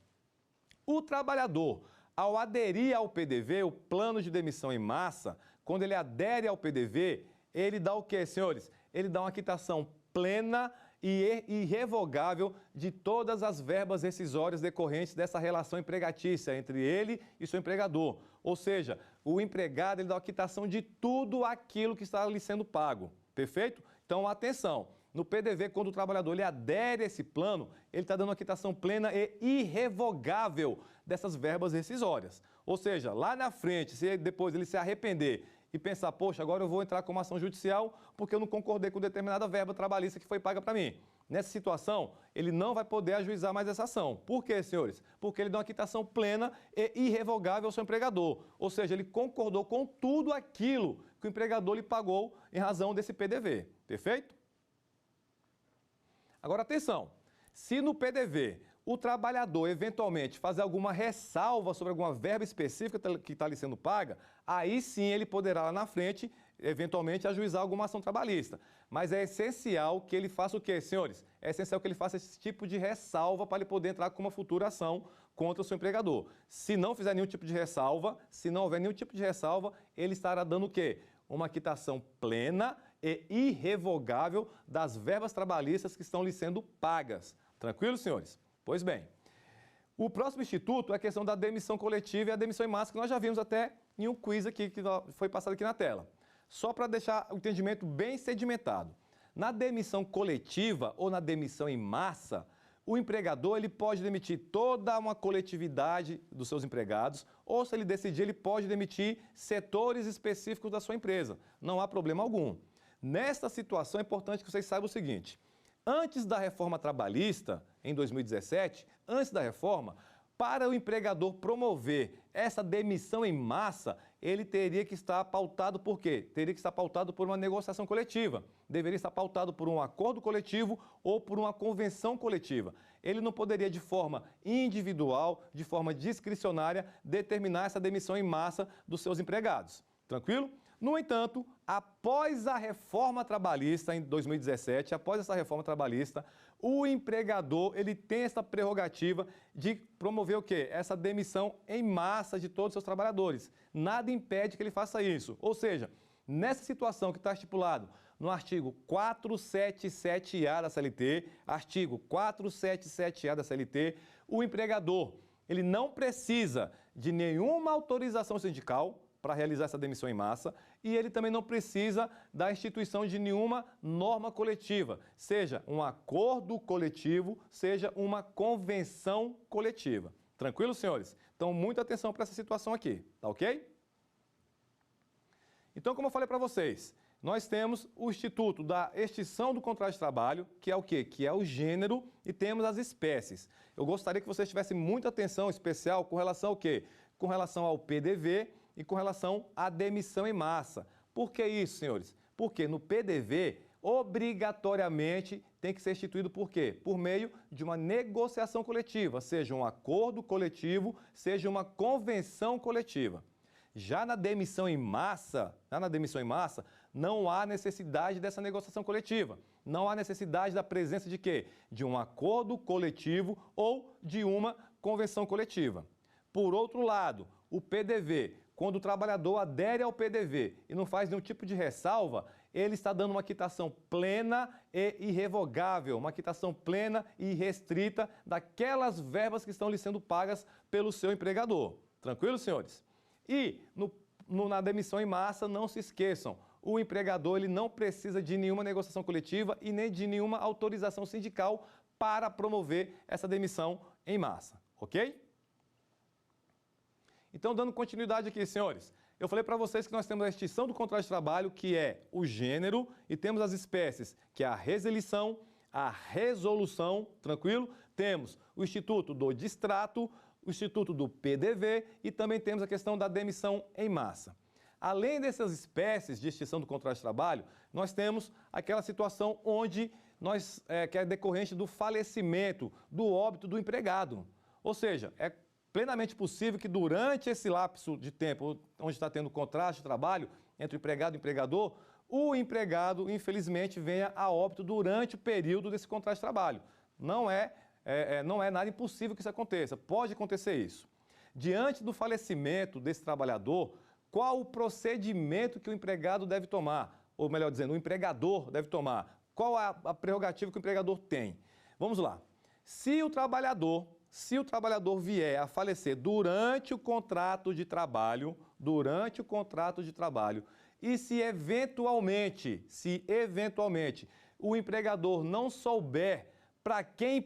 Speaker 2: o trabalhador, ao aderir ao PDV, o plano de demissão em massa, quando ele adere ao PDV, ele dá o quê, senhores? Ele dá uma quitação plena e irrevogável de todas as verbas rescisórias decorrentes dessa relação empregatícia entre ele e seu empregador. Ou seja, o empregado ele dá uma quitação de tudo aquilo que está lhe sendo pago. Perfeito? Então, atenção. No PDV, quando o trabalhador ele adere a esse plano, ele está dando uma quitação plena e irrevogável dessas verbas rescisórias. Ou seja, lá na frente, se depois ele se arrepender e pensar, poxa, agora eu vou entrar com uma ação judicial porque eu não concordei com determinada verba trabalhista que foi paga para mim. Nessa situação, ele não vai poder ajuizar mais essa ação. Por quê, senhores? Porque ele dá uma quitação plena e irrevogável ao seu empregador. Ou seja, ele concordou com tudo aquilo que o empregador lhe pagou em razão desse PDV. Perfeito? Agora, atenção, se no PDV o trabalhador eventualmente fazer alguma ressalva sobre alguma verba específica que está lhe sendo paga, aí sim ele poderá lá na frente, eventualmente, ajuizar alguma ação trabalhista. Mas é essencial que ele faça o quê, senhores? É essencial que ele faça esse tipo de ressalva para ele poder entrar com uma futura ação contra o seu empregador. Se não fizer nenhum tipo de ressalva, se não houver nenhum tipo de ressalva, ele estará dando o quê? Uma quitação plena e irrevogável das verbas trabalhistas que estão lhe sendo pagas. Tranquilo, senhores? Pois bem, o próximo instituto é a questão da demissão coletiva e a demissão em massa, que nós já vimos até em um quiz aqui, que foi passado aqui na tela. Só para deixar o entendimento bem sedimentado. Na demissão coletiva ou na demissão em massa, o empregador ele pode demitir toda uma coletividade dos seus empregados, ou se ele decidir, ele pode demitir setores específicos da sua empresa. Não há problema algum. Nesta situação é importante que vocês saibam o seguinte: antes da reforma trabalhista, em 2017, antes da reforma, para o empregador promover essa demissão em massa, ele teria que estar pautado por quê? Teria que estar pautado por uma negociação coletiva. Deveria estar pautado por um acordo coletivo ou por uma convenção coletiva. Ele não poderia, de forma individual, de forma discricionária, determinar essa demissão em massa dos seus empregados. Tranquilo? No entanto, após a reforma trabalhista em 2017, após essa reforma trabalhista, o empregador ele tem essa prerrogativa de promover o quê? Essa demissão em massa de todos os seus trabalhadores. Nada impede que ele faça isso. Ou seja, nessa situação que está estipulado no artigo 477A da CLT, artigo 477A da CLT, o empregador ele não precisa de nenhuma autorização sindical para realizar essa demissão em massa, e ele também não precisa da instituição de nenhuma norma coletiva, seja um acordo coletivo, seja uma convenção coletiva. Tranquilo, senhores? Então, muita atenção para essa situação aqui, tá ok? Então, como eu falei para vocês, nós temos o Instituto da Extinção do Contrato de Trabalho, que é o quê? Que é o gênero, e temos as espécies. Eu gostaria que vocês tivessem muita atenção especial com relação ao quê? Com relação ao PDV, e com relação à demissão em massa. Por que isso, senhores? Porque no PDV, obrigatoriamente, tem que ser instituído por quê? Por meio de uma negociação coletiva, seja um acordo coletivo, seja uma convenção coletiva. Já na demissão em massa, não há necessidade dessa negociação coletiva. Não há necessidade da presença de quê? De um acordo coletivo ou de uma convenção coletiva. Por outro lado, o PDV, quando o trabalhador adere ao PDV e não faz nenhum tipo de ressalva, ele está dando uma quitação plena e irrevogável, uma quitação plena e restrita daquelas verbas que estão lhe sendo pagas pelo seu empregador. Tranquilo, senhores? E na demissão em massa, não se esqueçam, o empregador ele não precisa de nenhuma negociação coletiva e nem de nenhuma autorização sindical para promover essa demissão em massa, ok? Então, dando continuidade aqui, senhores, eu falei para vocês que nós temos a extinção do contrato de trabalho, que é o gênero, e temos as espécies, que é a resilição, a resolução, tranquilo? Temos o instituto do distrato, o instituto do PDV e também temos a questão da demissão em massa. Além dessas espécies de extinção do contrato de trabalho, nós temos aquela situação onde que é decorrente do falecimento, do óbito do empregado. Ou seja, é plenamente possível que durante esse lapso de tempo onde está tendo contrato de trabalho entre o empregado e o empregador, o empregado, infelizmente, venha a óbito durante o período desse contrato de trabalho. Não é nada impossível que isso aconteça, pode acontecer isso. Diante do falecimento desse trabalhador, qual o procedimento que o empregado deve tomar? Ou melhor dizendo, o empregador deve tomar? Qual a prerrogativa que o empregador tem? Vamos lá. Se o trabalhador vier a falecer durante o contrato de trabalho, e se eventualmente o empregador não souber a quem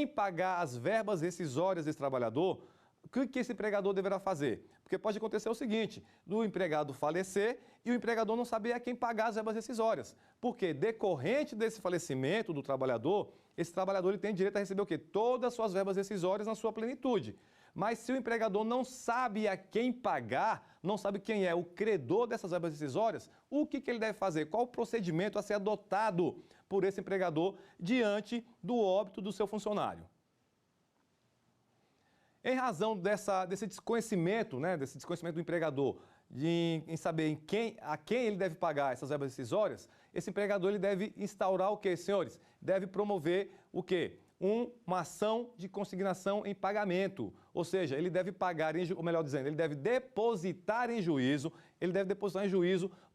Speaker 2: pagar as verbas rescisórias desse trabalhador, o que esse empregador deverá fazer? Porque pode acontecer o seguinte, do empregado falecer e o empregador não saber a quem pagar as verbas rescisórias. Porque decorrente desse falecimento do trabalhador, esse trabalhador ele tem direito a receber o quê? Todas as suas verbas rescisórias na sua plenitude. Mas se o empregador não sabe a quem pagar, não sabe quem é o credor dessas verbas rescisórias, o que ele deve fazer? Qual o procedimento a ser adotado por esse empregador diante do óbito do seu funcionário? Em razão desse desconhecimento, desse desconhecimento do empregador, em saber a quem ele deve pagar essas verbas rescisórias, esse empregador ele deve instaurar o quê, senhores? Deve promover o quê? Uma ação de consignação em pagamento. Ou seja, ele deve pagar, ou melhor dizendo, ele deve depositar em juízo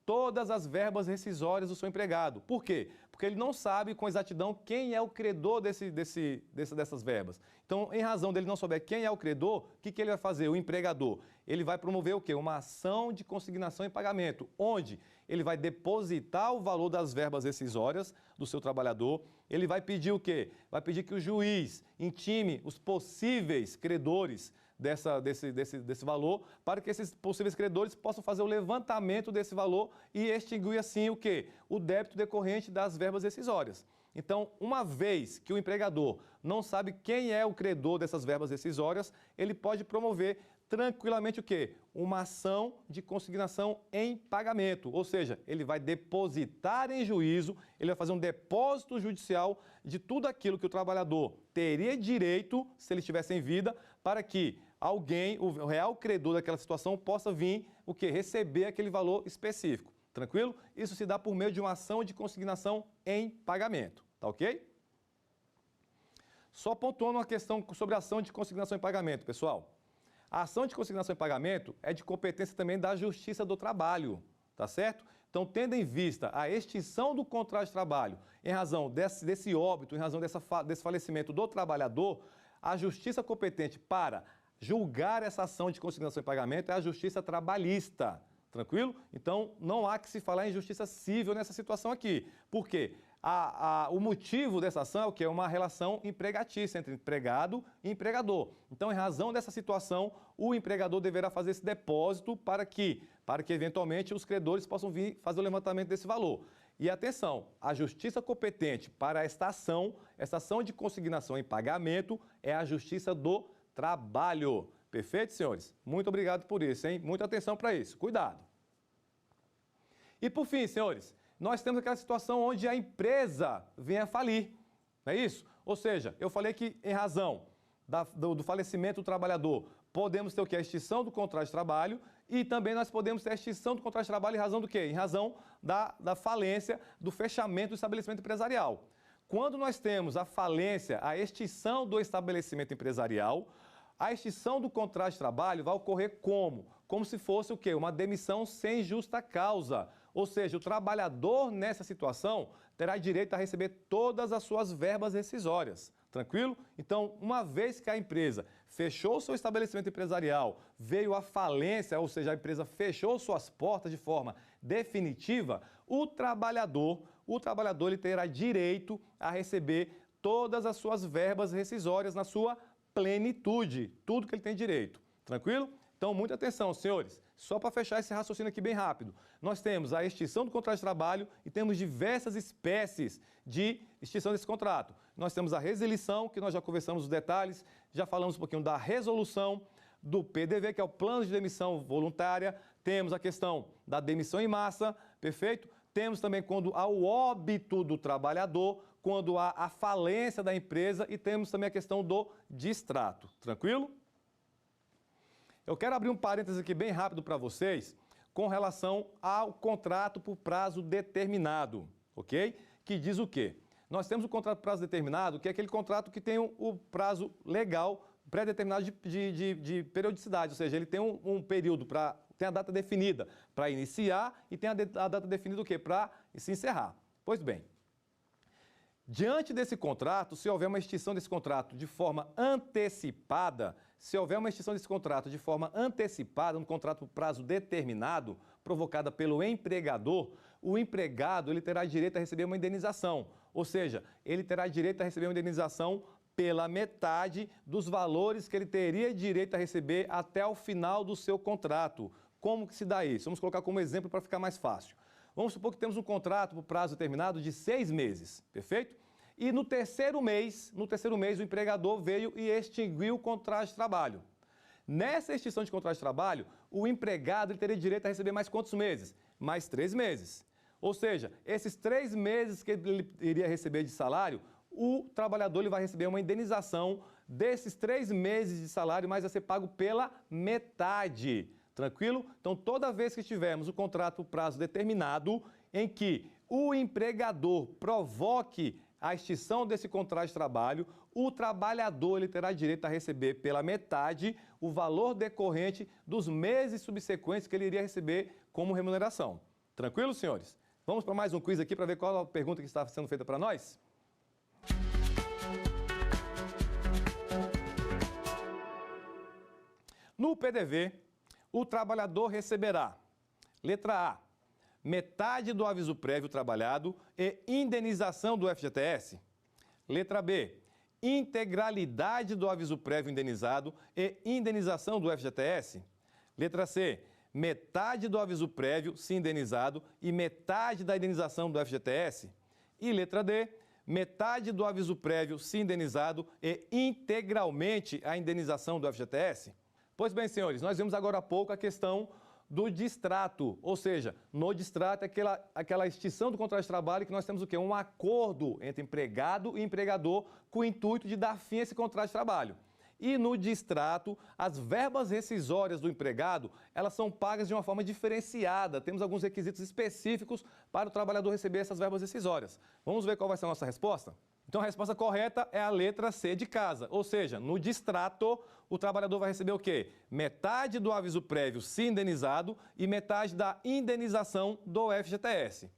Speaker 2: todas as verbas rescisórias do seu empregado. Por quê? Porque ele não sabe com exatidão quem é o credor dessas verbas. Então, em razão dele não souber quem é o credor, o que ele vai fazer? O empregador, ele vai promover o quê? Uma ação de consignação em pagamento, onde ele vai depositar o valor das verbas rescisórias do seu trabalhador, ele vai pedir o quê? Vai pedir que o juiz intime os possíveis credores desse valor, para que esses possíveis credores possam fazer o levantamento desse valor e extinguir assim o quê? O débito decorrente das verbas rescisórias. Então, uma vez que o empregador não sabe quem é o credor dessas verbas rescisórias, ele pode promover tranquilamente o quê? Uma ação de consignação em pagamento, ou seja, ele vai depositar em juízo, ele vai fazer um depósito judicial de tudo aquilo que o trabalhador teria direito, se ele estivesse em vida, para que alguém, o real credor daquela situação, possa vir o quê? Receber aquele valor específico. Tranquilo? Isso se dá por meio de uma ação de consignação em pagamento. Tá ok? Só pontuando uma questão sobre a ação de consignação em pagamento, pessoal. A ação de consignação em pagamento é de competência também da Justiça do Trabalho, tá certo? Então, tendo em vista a extinção do contrato de trabalho em razão desse óbito, em razão desse falecimento do trabalhador, a justiça competente para julgar essa ação de consignação em pagamento é a Justiça Trabalhista. Tranquilo? Então, não há que se falar em justiça civil nessa situação aqui. Por quê? O motivo dessa ação é o quê? É uma relação empregatícia entre empregado e empregador. Então, em razão dessa situação, o empregador deverá fazer esse depósito para que eventualmente os credores possam vir fazer o levantamento desse valor. E atenção, a justiça competente para esta ação de consignação em pagamento é a Justiça do Trabalho. Perfeito, senhores? Muito obrigado por isso, hein? Muita atenção para isso. Cuidado. E por fim, senhores, nós temos aquela situação onde a empresa vem a falir, não é isso? Ou seja, eu falei que em razão do falecimento do trabalhador, podemos ter o quê? A extinção do contrato de trabalho e também nós podemos ter a extinção do contrato de trabalho em razão do quê? Em razão da falência, do fechamento do estabelecimento empresarial. Quando nós temos a falência, a extinção do estabelecimento empresarial, a extinção do contrato de trabalho vai ocorrer como? Como se fosse o quê? Uma demissão sem justa causa. Ou seja, o trabalhador nessa situação terá direito a receber todas as suas verbas rescisórias. Tranquilo? Então, uma vez que a empresa fechou seu estabelecimento empresarial, veio à falência, ou seja, a empresa fechou suas portas de forma definitiva, o trabalhador ele terá direito a receber todas as suas verbas rescisórias na sua plenitude, tudo que ele tem direito. Tranquilo? Então, muita atenção, senhores. Só para fechar esse raciocínio aqui bem rápido. Nós temos a extinção do contrato de trabalho e temos diversas espécies de extinção desse contrato. Nós temos a resilição, que nós já conversamos os detalhes, já falamos um pouquinho da resolução, do PDV, que é o plano de demissão voluntária. Temos a questão da demissão em massa, perfeito? Temos também quando há o óbito do trabalhador, quando há a falência da empresa e temos também a questão do distrato. Tranquilo? Eu quero abrir um parênteses aqui bem rápido para vocês com relação ao contrato por prazo determinado, ok? Que diz o quê? Nós temos o contrato por prazo determinado, que é aquele contrato que tem o prazo legal pré-determinado de periodicidade, ou seja, ele tem um período para... tem a data definida para iniciar e tem a data definida o quê? Para se encerrar. Pois bem, diante desse contrato, se houver uma extinção desse contrato de forma antecipada, no contrato por prazo determinado, provocada pelo empregador, o empregado ele terá direito a receber uma indenização, ou seja, ele terá direito a receber uma indenização pela metade dos valores que ele teria direito a receber até o final do seu contrato. Como que se dá isso? Vamos colocar como exemplo para ficar mais fácil. Vamos supor que temos um contrato por prazo determinado de 6 meses, perfeito? E no terceiro mês, o empregador veio e extinguiu o contrato de trabalho. Nessa extinção de contrato de trabalho, o empregado ele teria direito a receber mais quantos meses? Mais 3 meses. Ou seja, esses 3 meses que ele iria receber de salário, o trabalhador ele vai receber uma indenização desses 3 meses de salário, mas vai ser pago pela metade. Tranquilo? Então, toda vez que tivermos o contrato por prazo determinado, em que o empregador provoque a extinção desse contrato de trabalho, o trabalhador ele terá direito a receber pela metade o valor decorrente dos meses subsequentes que ele iria receber como remuneração. Tranquilo, senhores? Vamos para mais um quiz aqui para ver qual a pergunta que está sendo feita para nós? No PDV, o trabalhador receberá, letra A, metade do aviso prévio trabalhado e indenização do FGTS. Letra B, integralidade do aviso prévio indenizado e indenização do FGTS. Letra C, metade do aviso prévio se indenizado e metade da indenização do FGTS. E letra D, metade do aviso prévio se indenizado e integralmente a indenização do FGTS. Pois bem, senhores, nós vimos agora há pouco a questão do distrato, ou seja, no distrato é aquela extinção do contrato de trabalho que nós temos o quê? Um acordo entre empregado e empregador com o intuito de dar fim a esse contrato de trabalho. E no distrato, as verbas rescisórias do empregado, elas são pagas de uma forma diferenciada. Temos alguns requisitos específicos para o trabalhador receber essas verbas rescisórias. Vamos ver qual vai ser a nossa resposta? Então, a resposta correta é a letra C de casa, ou seja, no distrato, o trabalhador vai receber o quê? Metade do aviso prévio se indenizado e metade da indenização do FGTS.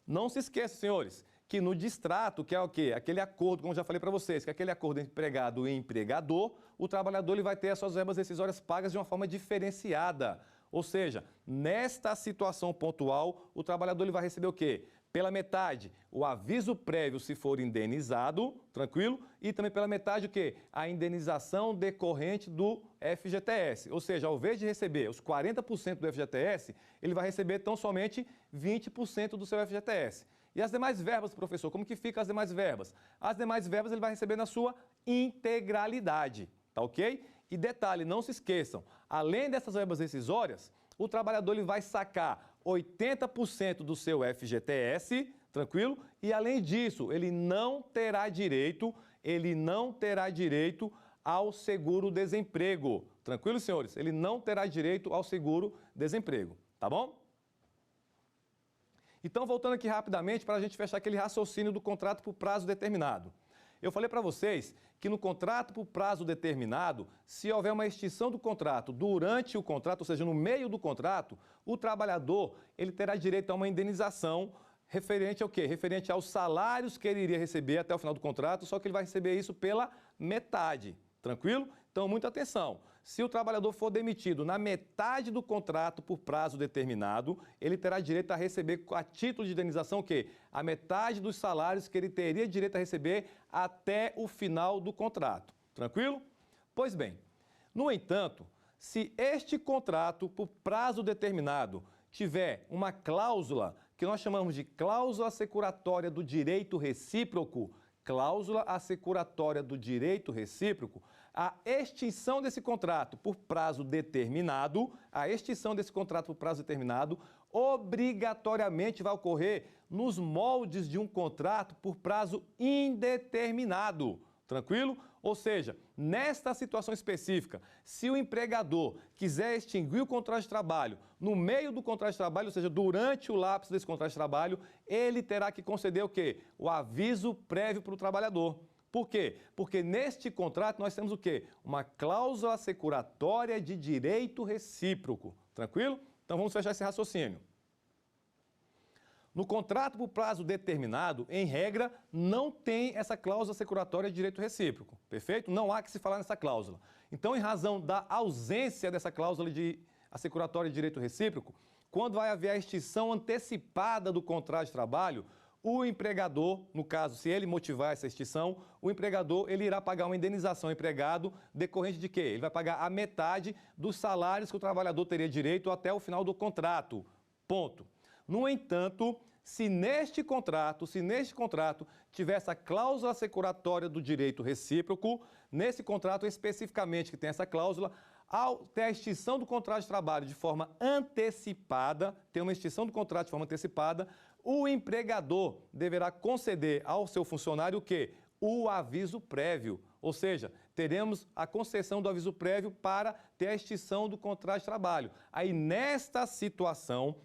Speaker 2: Não se esqueça, senhores, que no distrato, que é o quê? Aquele acordo, como eu já falei para vocês, que é aquele acordo entre empregado e empregador, o trabalhador ele vai ter as suas verbas rescisórias pagas de uma forma diferenciada. Ou seja, nesta situação pontual, o trabalhador ele vai receber o quê? Pela metade, o aviso prévio se for indenizado, tranquilo? E também pela metade o quê? A indenização decorrente do FGTS. Ou seja, ao invés de receber os 40% do FGTS, ele vai receber tão somente 20% do seu FGTS. E as demais verbas, professor, como que ficam as demais verbas? As demais verbas ele vai receber na sua integralidade, tá ok? E detalhe, não se esqueçam, além dessas verbas rescisórias, o trabalhador ele vai sacar 80% do seu FGTS, tranquilo? E além disso, ele não terá direito ao seguro-desemprego. Tranquilo, senhores? Ele não terá direito ao seguro-desemprego, tá bom? Então, voltando aqui rapidamente para a gente fechar aquele raciocínio do contrato por prazo determinado. Eu falei para vocês que no contrato por prazo determinado, se houver uma extinção do contrato durante o contrato, ou seja, no meio do contrato, o trabalhador ele terá direito a uma indenização referente ao quê? Referente aos salários que ele iria receber até o final do contrato, só que ele vai receber isso pela metade. Tranquilo? Então, muita atenção. Se o trabalhador for demitido na metade do contrato por prazo determinado, ele terá direito a receber, a título de indenização, o quê? A metade dos salários que ele teria direito a receber até o final do contrato. Tranquilo? Pois bem, no entanto, se este contrato por prazo determinado tiver uma cláusula que nós chamamos de cláusula assecuratória do direito recíproco, cláusula assecuratória do direito recíproco, a extinção desse contrato por prazo determinado, obrigatoriamente vai ocorrer nos moldes de um contrato por prazo indeterminado. Tranquilo? Ou seja, nesta situação específica, se o empregador quiser extinguir o contrato de trabalho no meio do contrato de trabalho, ou seja, durante o lapso desse contrato de trabalho, ele terá que conceder o quê? O aviso prévio para o trabalhador. Por quê? Porque neste contrato nós temos o quê? Uma cláusula assecuratória de direito recíproco. Tranquilo? Então vamos fechar esse raciocínio. No contrato por prazo determinado, em regra, não tem essa cláusula assecuratória de direito recíproco. Perfeito? Não há que se falar nessa cláusula. Então, em razão da ausência dessa cláusula assecuratória de direito recíproco, quando vai haver a extinção antecipada do contrato de trabalho, o empregador, no caso, se ele motivar essa extinção, o empregador ele irá pagar uma indenização ao empregado decorrente de quê? Ele vai pagar a metade dos salários que o trabalhador teria direito até o final do contrato. Ponto. No entanto, se neste contrato tiver essa cláusula assecuratória do direito recíproco, nesse contrato especificamente que tem essa cláusula, ao ter a extinção do contrato de trabalho de forma antecipada, o empregador deverá conceder ao seu funcionário o quê? O aviso prévio. Ou seja, teremos a concessão do aviso prévio para ter a extinção do contrato de trabalho. Aí, nesta situação,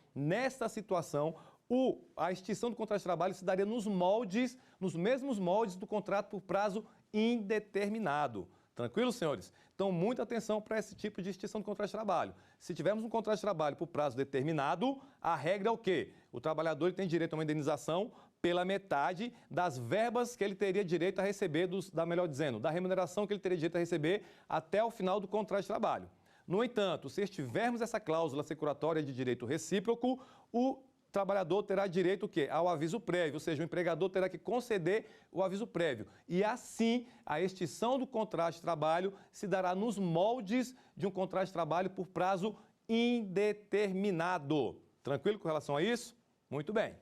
Speaker 2: a extinção do contrato de trabalho se daria nos mesmos moldes do contrato por prazo indeterminado. Tranquilo, senhores? Então, muita atenção para esse tipo de extinção do contrato de trabalho. Se tivermos um contrato de trabalho por prazo determinado, a regra é o quê? O trabalhador tem direito a uma indenização pela metade das verbas que ele teria direito a receber, da remuneração que ele teria direito a receber até o final do contrato de trabalho. No entanto, se tivermos essa cláusula assecuratória de direito recíproco, o trabalhador terá direito o quê? Ao aviso prévio, ou seja, o empregador terá que conceder o aviso prévio. E assim, a extinção do contrato de trabalho se dará nos moldes de um contrato de trabalho por prazo indeterminado. Tranquilo com relação a isso? Muito bem.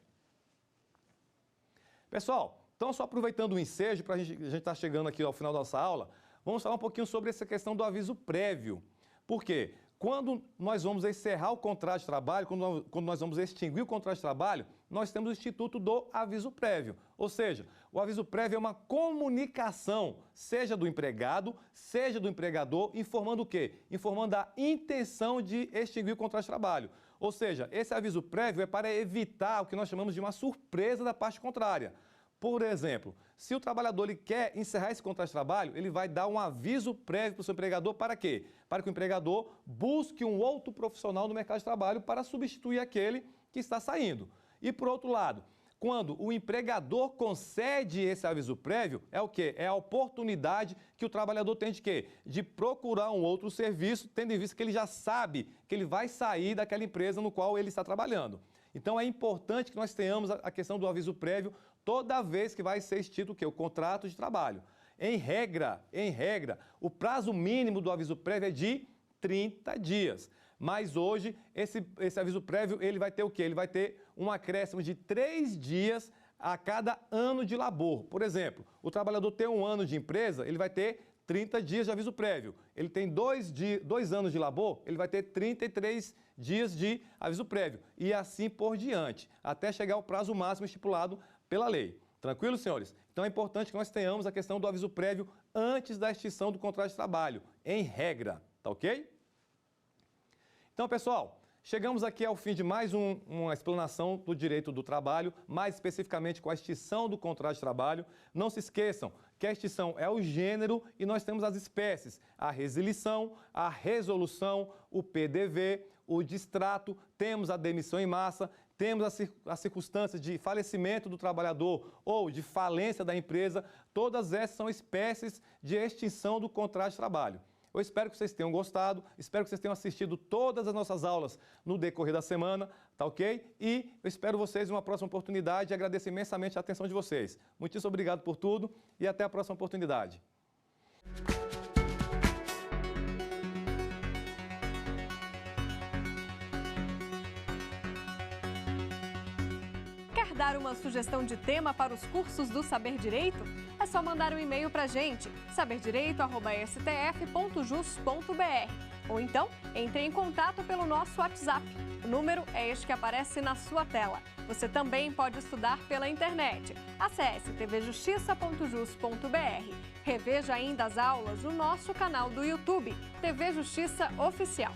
Speaker 2: Pessoal, então só aproveitando o ensejo, para a gente estar chegando aqui ao final da nossa aula, vamos falar um pouquinho sobre essa questão do aviso prévio. Por quê? Quando nós vamos encerrar o contrato de trabalho, quando nós vamos extinguir o contrato de trabalho, nós temos o instituto do aviso prévio. Ou seja, o aviso prévio é uma comunicação, seja do empregado, seja do empregador, informando o quê? Informando a intenção de extinguir o contrato de trabalho. Ou seja, esse aviso prévio é para evitar o que nós chamamos de uma surpresa da parte contrária. Por exemplo, se o trabalhador ele quer encerrar esse contrato de trabalho, ele vai dar um aviso prévio para o seu empregador para quê? Para que o empregador busque um outro profissional no mercado de trabalho para substituir aquele que está saindo. E por outro lado, quando o empregador concede esse aviso prévio, é o quê? É a oportunidade que o trabalhador tem de quê? De procurar um outro serviço, tendo em vista que ele já sabe que ele vai sair daquela empresa no qual ele está trabalhando. Então é importante que nós tenhamos a questão do aviso prévio toda vez que vai ser extinto o quê? O contrato de trabalho. Em regra, o prazo mínimo do aviso prévio é de 30 dias. Mas hoje, esse aviso prévio, ele vai ter o quê? Ele vai ter um acréscimo de 3 dias a cada ano de labor. Por exemplo, o trabalhador tem 1 ano de empresa, ele vai ter 30 dias de aviso prévio. Ele tem 2 anos de labor, ele vai ter 33 dias de aviso prévio. E assim por diante, até chegar ao prazo máximo estipulado pela lei. Tranquilo, senhores? Então é importante que nós tenhamos a questão do aviso prévio antes da extinção do contrato de trabalho, em regra, tá ok? Então, pessoal, chegamos aqui ao fim de mais uma explanação do direito do trabalho, mais especificamente com a extinção do contrato de trabalho. Não se esqueçam que a extinção é o gênero e nós temos as espécies, a resilição, a resolução, o PDV, o distrato, temos a demissão em massa, temos as circunstâncias de falecimento do trabalhador ou de falência da empresa. Todas essas são espécies de extinção do contrato de trabalho. Eu espero que vocês tenham gostado, espero que vocês tenham assistido todas as nossas aulas no decorrer da semana, tá ok? E eu espero vocês em uma próxima oportunidade e agradeço imensamente a atenção de vocês. Muitíssimo obrigado por tudo e até a próxima oportunidade.
Speaker 1: Quer dar uma sugestão de tema para os cursos do Saber Direito? É só mandar um e-mail para a gente, saberdireito@stf.jus.br. Ou então, entre em contato pelo nosso WhatsApp. O número é este que aparece na sua tela. Você também pode estudar pela internet. Acesse tvjustiça.jus.br. Reveja ainda as aulas no nosso canal do YouTube, TV Justiça Oficial.